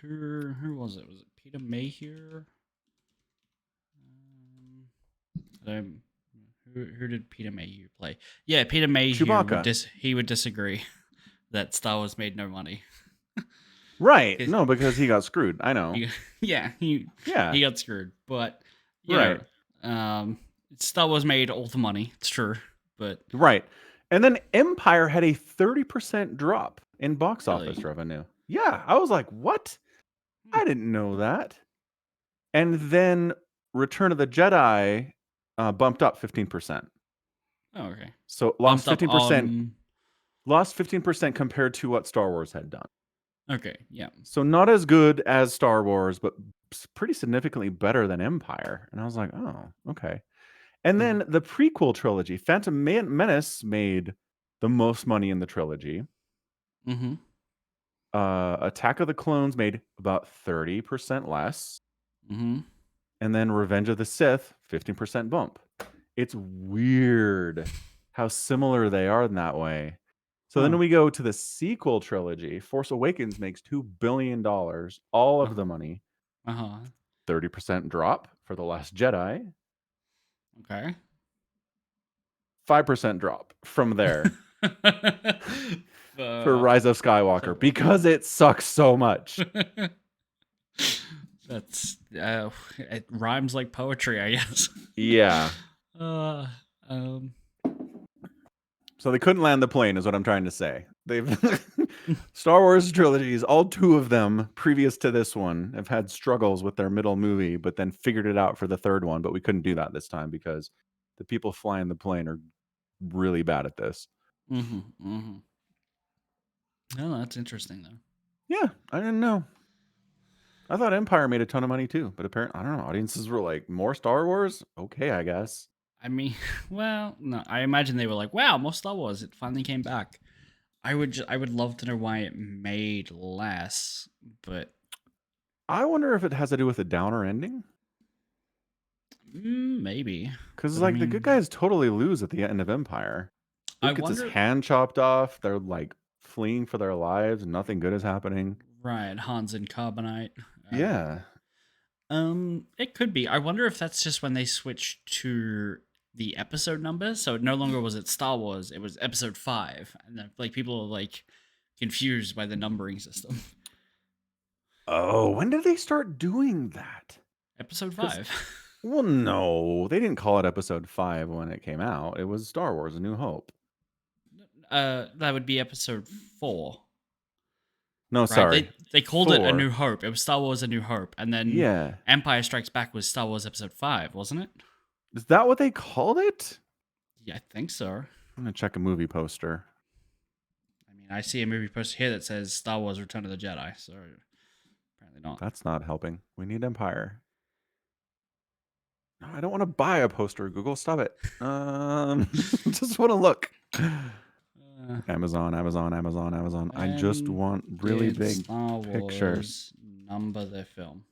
Who was it? Was it Peter Mayhew? Who did Peter Mayhew play? Yeah, Peter Mayhew. Chewbacca. He would disagree that Star Wars made no money. Right. No, because he got screwed. I know. He got screwed. But you know, Star Wars made all the money. It's true. But right. And then Empire had a 30% drop in box office revenue. Yeah. I was like, what? I didn't know that. And then Return of the Jedi bumped up 15%. Oh, okay. So lost 15%. Lost 15% compared to what Star Wars had done. Okay, yeah. So not as good as Star Wars, but pretty significantly better than Empire. And I was like, oh, okay. And then the prequel trilogy, Phantom Menace, made the most money in the trilogy. Mm-hmm. Attack of the Clones made about 30% less. Mm-hmm. And then Revenge of the Sith, 15% bump. It's weird how similar they are in that way. So then we go to the sequel trilogy. Force Awakens makes $2 billion, all of the money. 30% drop for The Last Jedi. Okay. 5% drop from there for Rise of Skywalker because it sucks so much. That's it rhymes like poetry, I guess. Yeah. So they couldn't land the plane, is what I'm trying to say. They've Star Wars trilogies, all two of them previous to this one, have had struggles with their middle movie, but then figured it out for the third one. But we couldn't do that this time because the people flying the plane are really bad at this. Oh, that's interesting, though. Yeah, I didn't know. I thought Empire made a ton of money too, but apparently, I don't know. Audiences were like, more Star Wars? Okay, I guess. I mean, well, no, I imagine they were like, "Wow, more Star Wars! It finally came back." I would love to know why it made less, but I wonder if it has to do with a downer ending. maybe. Because But I like the good mean, guys totally lose at the end of Empire. I Luke gets his wonder. hand chopped off. They're like fleeing for their lives. And nothing good is happening. Right, Hans and Carbonite. Yeah. It could be. I wonder if that's just when they switched to the episode number, so no longer was it Star Wars, it was Episode 5, and then like people are like confused by the numbering system. Oh, when did they start doing that? Episode Because 5. well, no, they didn't call it Episode 5 when it came out. It was Star Wars: A New Hope. That would be Episode 4. No, Right? sorry, They called it A 4. New Hope. It was Star Wars A New Hope, and then Yeah, Empire Strikes Back was Star Wars Episode 5, wasn't it? is that what they called it? Yeah, I think so. I'm gonna check a movie poster. I mean, I see a movie poster here that says Star Wars Return of the Jedi, so apparently not. That's not helping. We need Empire. No, I don't want to buy a poster. Google, stop it. Just want to look. Amazon, Amazon, Amazon, Amazon. I just When want really did big Star pictures. Wars number their film?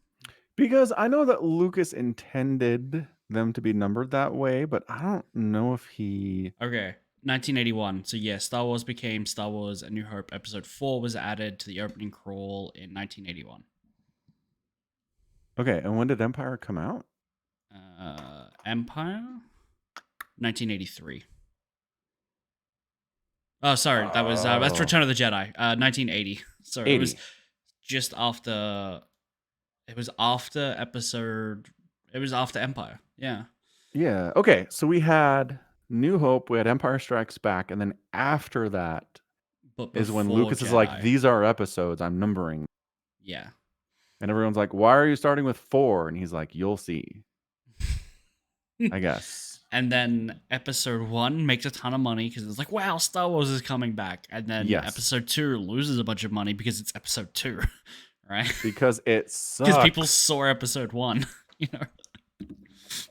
Because I know that Lucas intended them to be numbered that way, but I don't know if he. Okay, 1981. So yeah, Star Wars became Star Wars: A New Hope. Episode 4 was added to the opening crawl in 1981. Okay, and when did Empire come out? Empire, 1983. Oh, sorry, that's Oh, Return of the Jedi, 1980. Sorry, it was 80. just after. It was after episode. It was after Empire. Yeah. Yeah. Okay, so we had New Hope, we had Empire Strikes Back, and then after that But is when before Lucas is like, Jedi. "These are episodes. I'm numbering." Yeah. And everyone's like, "Why are you starting with 4?" And he's like, "You'll see." I guess. And then episode 1 makes a ton of money because it's like, wow, Star Wars is coming back. And then Yes. episode 2 loses a bunch of money because it's episode 2, right? Because it Because people sucks. saw episode 1, you know.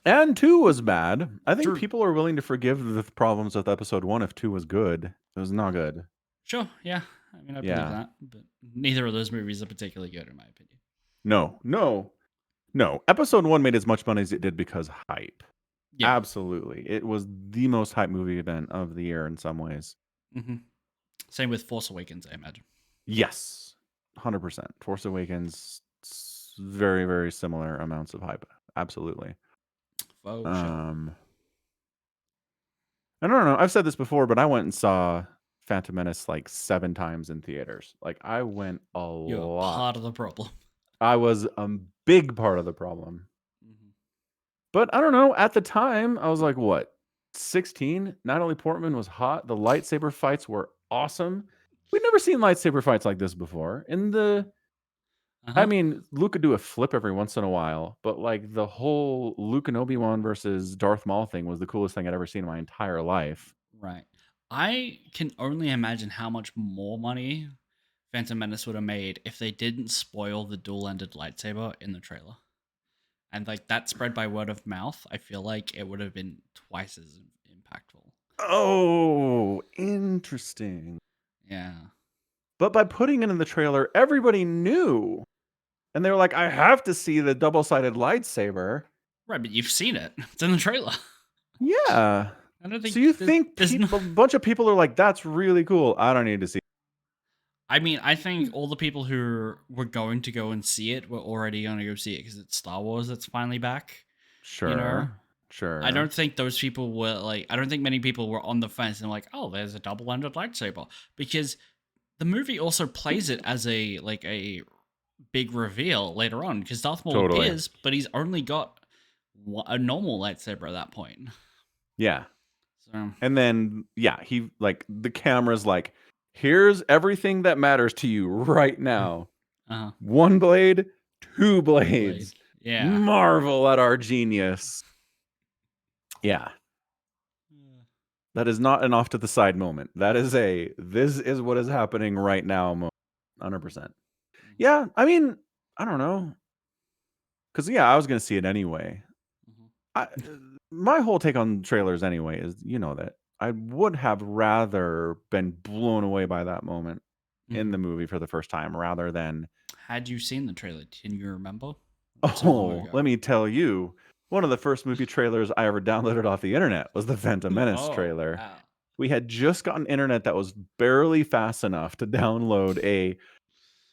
And 2 was bad. I think True. people are willing to forgive the problems with episode 1 if 2 was good. It was not good. Sure, yeah. I mean, I believe Yeah. that. But neither of those movies are particularly good, in my opinion. No. Episode 1 made as much money as it did because hype. Yeah. Absolutely. It was the most hype movie event of the year in some ways. Mm-hmm. Same with Force Awakens, I imagine. Yes. 100%. Force Awakens, very, very similar amounts of hype. Absolutely. Oh, sure. I don't know. I've said this before, but I went and saw Phantom Menace like 7 times in theaters. Like I went a You're lot. part of the problem. I was a big part of the problem. Mm-hmm. But I don't know. At the time, I was like, what, 16? Natalie Portman was hot. The lightsaber fights were awesome. We'd never seen lightsaber fights like this before. I mean, Luke could do a flip every once in a while, but like the whole Luke and Obi-Wan versus Darth Maul thing was the coolest thing I'd ever seen in my entire life. Right. I can only imagine how much more money Phantom Menace would have made if they didn't spoil the dual-ended lightsaber in the trailer. And like that spread by word of mouth, I feel like it would have been twice as impactful. Oh, interesting. Yeah. But by putting it in the trailer, everybody knew. And they were like, I have to see the double-sided lightsaber. Right, but you've seen it. It's in the trailer. Yeah. I don't think So you think no... a bunch of people are like, that's really cool. I don't need to see it. I mean, I think all the people who were going to go and see it were already going to go see it because it's Star Wars that's finally back. Sure. You know? Sure. I don't think those people were like, I don't think many people were on the fence and like, oh, there's a double-ended lightsaber. Because the movie also plays it as a big reveal later on because Darth Maul Totally. is, but he's only got a normal lightsaber at that point. Yeah. So, and then, yeah, he like the camera's like, here's everything that matters to you right now. 1 blade, 2 blades. Yeah. Marvel at our genius. Yeah. That is not an off to the side moment. That is this is what is happening right now moment. 100%. Yeah, I mean, I don't know. Because, yeah, I was going to see it anyway. my whole take on trailers anyway is, you know, that I would have rather been blown away by that moment in Mhm. the movie for the first time rather than, Had you seen the trailer? Can you remember? So long oh, ago. let me tell you, one of the first movie trailers I ever downloaded off the internet was the Phantom Menace Oh, trailer. wow. We had just gotten internet that was barely fast enough to download a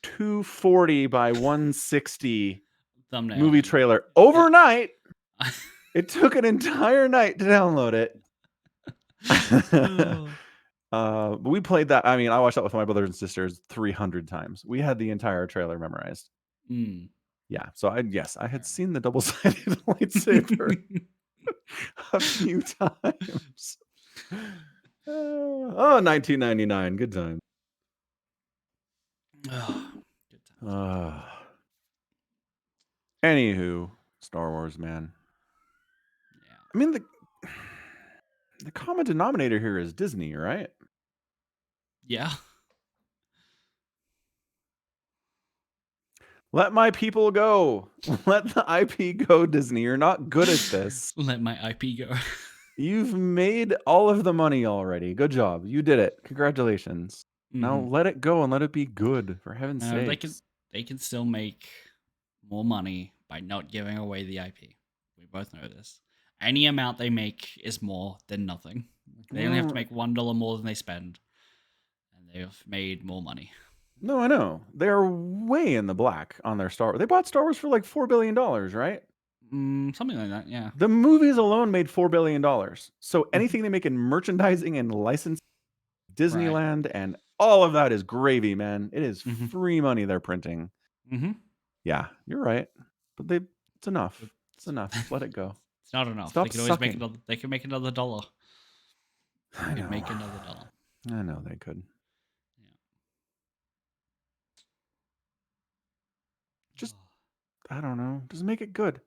240 by 160 Thumbnail movie image. trailer Yeah. overnight. It took an entire night to download it. Oh. But we played that. I mean, I watched that with my brothers and sisters 300 times. We had the entire trailer memorized. Mm, Yeah. So yes, I had fair seen the double-sided lightsaber enough. a few times. Oh, 1999. Good time. Oh, good times, good times. Uh, Anywho, Star Wars, man. Yeah. I mean, the common denominator here is Disney, right? Yeah. Let my people go. Let the IP go, Disney. You're not good at this. Let my IP go. You've made all of the money already. Good job. You did it. Congratulations. Now Hmm. let it go and let it be good, for heaven's No, sakes. they can still make more money by not giving away the IP. We both know this. Any amount they make is more than nothing. They only have to Well, make $1 more than they spend, and they've made more money. no, I know. They're way in the black on their Star Wars. They bought Star Wars for like $4 billion, right? Something like that, yeah. The movies alone made $4 billion. So Mhm. anything they make in merchandising and license Right. Disneyland and all of that is gravy, man. It is Hmm. free money they're printing. Hmm. Yeah, you're right. But it's enough. It's It's, enough. Let it go. it's not enough. They Stop could always make sucking. another. They could make another dollar. They I could know. make another dollar. I know they could. Just Yeah. I don't know. Just make it good.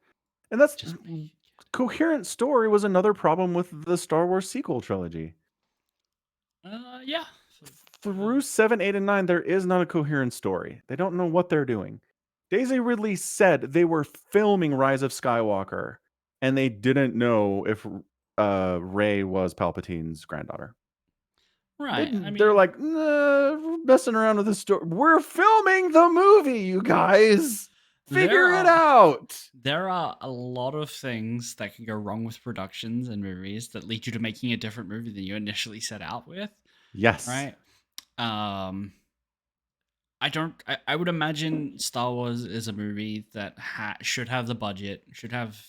And that's Just make it coherent story was another problem with the Star Wars sequel trilogy. good. Yeah. Through 7, 8, and 9, there is not a coherent story. They don't know what they're doing. Daisy Ridley said they were filming Rise of Skywalker, and they didn't know if Rey was Palpatine's granddaughter. Right. I They're mean, like, nah, we're messing around with the story. We're filming the movie, you guys. there Figure it are out. there are a lot of things that can go wrong with productions and movies that lead you to making a different movie than you initially set out with. Yes. Right. Um. I don't. I would imagine Star Wars is a movie that should have the budget, should have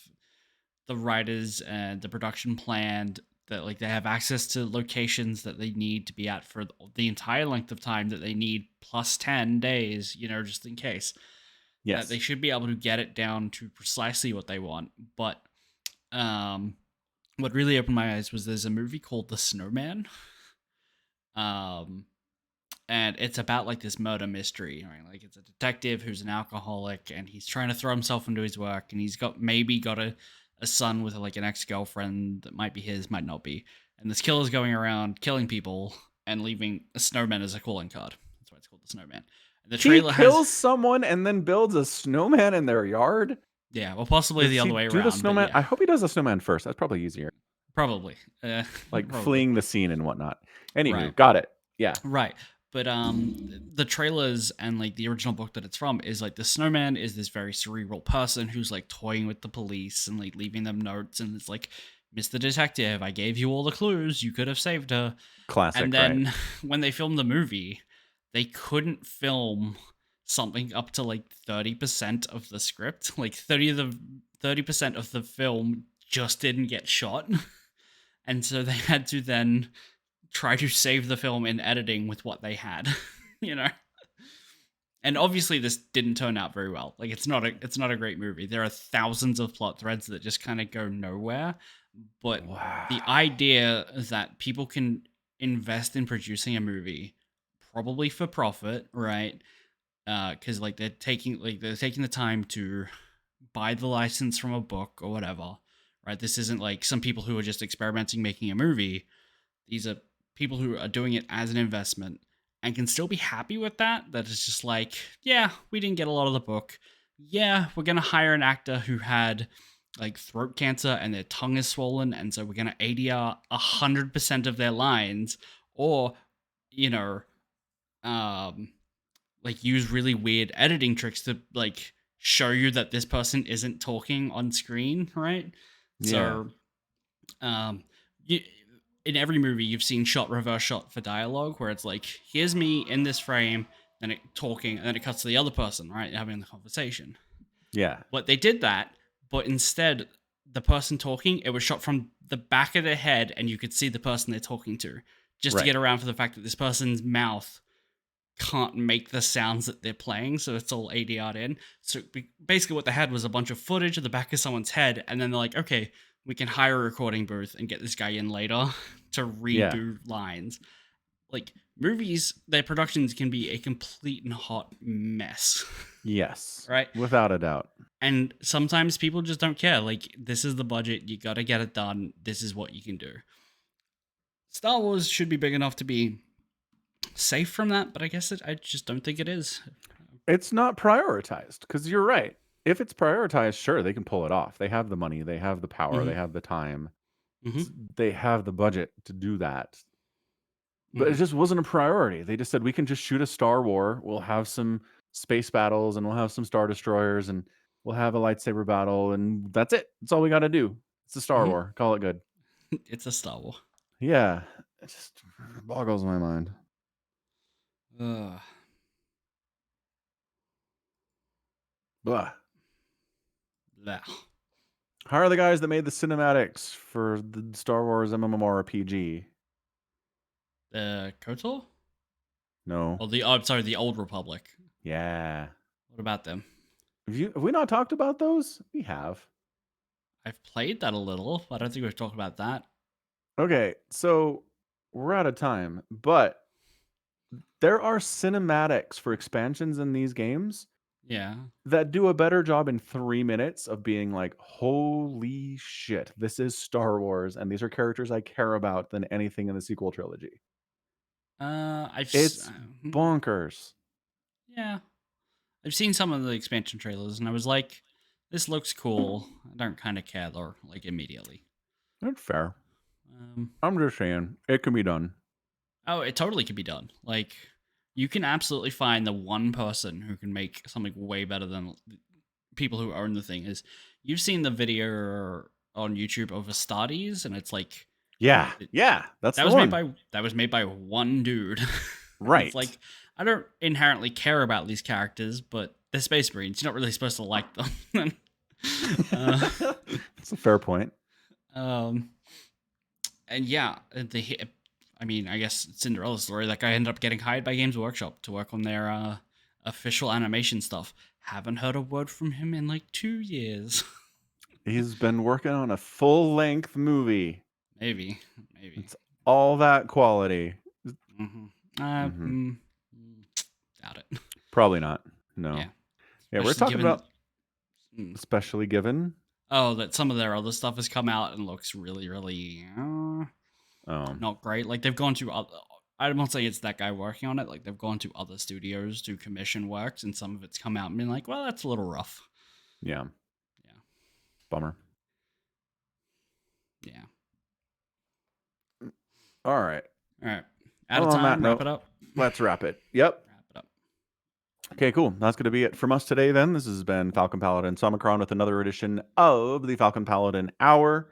the writers and the production planned, that like they have access to locations that they need to be at for the entire length of time that they need plus 10 days, just in case, that they Yes. should be able to get it down to precisely what they want. But um what really opened my eyes was there's a movie called The Snowman. um and it's about like this murder mystery, right? Like it's a detective who's an alcoholic and he's trying to throw himself into his work, and he's got a son with like an ex-girlfriend that might be his, might not be. And this killer's going around killing people and leaving a snowman as a calling card. That's why it's called The Snowman. And the He trailer has, kills someone and then builds a snowman in their yard. yeah, well, possibly Does the he other way do the around, but snowman? yeah, I hope he does the snowman first. That's probably easier. probably. Like Probably. fleeing the scene and whatnot. Anywho, Right. got it. Yeah. Right. But the trailers and like the original book that it's from is like the snowman is this very cerebral person who's like toying with the police and like leaving them notes, and it's like, Mr. Detective, I gave you all the clues, you could have saved her. And Classic, right? then when they filmed the movie, they couldn't film something up to like 30% of the script. Like 30% of the film just didn't get shot. And so they had to then try to save the film in editing with what they had, you know. And obviously this didn't turn out very well. Like it's not a great movie. There are thousands of plot threads that just kind of go nowhere. But Wow. the idea that people can invest in producing a movie, probably for profit, right? Because like they're taking the time to buy the license from a book or whatever, right? This isn't like some people who are just experimenting making a movie. These are people who are doing it as an investment and can still be happy with that. That it's just like, yeah, we didn't get a lot of the book. Yeah, we're going to hire an actor who had like throat cancer and their tongue is swollen, and so we're gonna ADR 100% of their lines, or you know, um, like use really weird editing tricks to like show you that this person isn't talking on screen, right? Yeah. So, um, you, in every movie you've seen shot reverse shot for dialogue, where it's like, here's me in this frame, then it talking, and then it cuts to the other person, right, having the conversation. Yeah. But they did that, but instead, the person talking, it was shot from the back of their head, and you could see the person they're talking to, just to Right. get around for the fact that this person's mouth can't make the sounds that they're playing, so it's all ADR'd in. So basically, what they had was a bunch of footage of the back of someone's head, and then they're like, okay, we can hire a recording booth and get this guy in later to Yeah. redo lines. Like movies, their productions can be a complete and hot mess. Yes. Right? Without a doubt. And sometimes people just don't care. Like, this is the budget, you gotta get it done, this is what you can do. Star Wars should be big enough to be safe from that, but I guess I just don't think it is. It's not prioritized because you're right. If it's prioritized, sure, they can pull it off. They have the money, they have the power, they Mm-hmm. have the time, Mm-hmm. they have the budget to do that. But it Mm-hmm. just wasn't a priority. They just said, we can just shoot a Star War. We'll have some space battles and we'll have some Star Destroyers and we'll have a lightsaber battle. And that's it. That's all we got to do. It's a Star Mm-hmm. War. Call it good. It's a Star Wars. Yeah. It just boggles my mind. Ugh. Blah. Blah. How are the guys that made the cinematics for the Star Wars MMORPG? KOTOR? No. Oh, I'm sorry, the Old Republic. Yeah. What about them? Have we not talked about those? We have. I've played that a little, but I don't think we've talked about that. Okay, so we're out of time, but there are cinematics for expansions in these games Yeah. that do a better job in 3 minutes of being like, holy shit, this is Star Wars, and these are characters I care about than anything in the sequel trilogy. It's bonkers. Yeah. I've seen some of the expansion trailers, and I was like, this looks cool. I don't kind of care, though, like, immediately. That's fair. Um, I'm just saying, it can be done. oh, it totally could be done. Like, you can absolutely find the one person who can make something way better than people who own the thing. Is you've seen the video on YouTube of Astartes, and it's like, Yeah, yeah, that's the one. that was made by one dude. Right. It's like, I don't inherently care about these characters, but they're Space Marines. You're not really supposed to like them. That's a fair point. And yeah, I mean, I guess Cinderella story. That guy ended up getting hired by Games Workshop to work on their official animation stuff. Haven't heard a word from him in like 2 years. He's been working on a full-length movie. Maybe. It's all that quality. Mm-hmm. Doubt it. Probably not. No. Yeah, we're talking about especially given. Oh, that some of their other stuff has come out and looks really, really not great. Like they've gone to I'm not saying it's that guy working on it. Like they've gone to other studios to commission works, and some of it's come out and been like, well, that's a little rough. Yeah. Yeah. Bummer. Yeah. All right. Out of time. Wrap it up. Let's wrap it. Yep. Wrap it up. Okay, cool. That's going to be it from us today then. This has been Falcon Paladin Somicron with another edition of the Falcon Paladin Hour,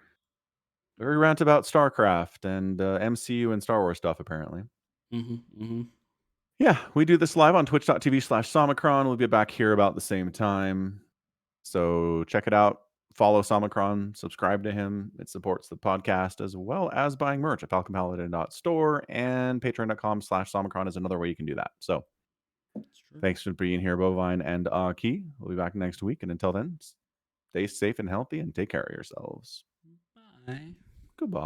where we rant about StarCraft and MCU and Star Wars stuff, apparently. Yeah, we do this live on twitch.tv/Somicron. We'll be back here about the same time. So check it out. Follow Somicron, subscribe to him. It supports the podcast as well as buying merch at falconpaladin.store, and patreon.com/Somicron is another way you can do that. So thanks for being here, Bovine and Key. We'll be back next week. And until then, stay safe and healthy and take care of yourselves. Bye. Goodbye.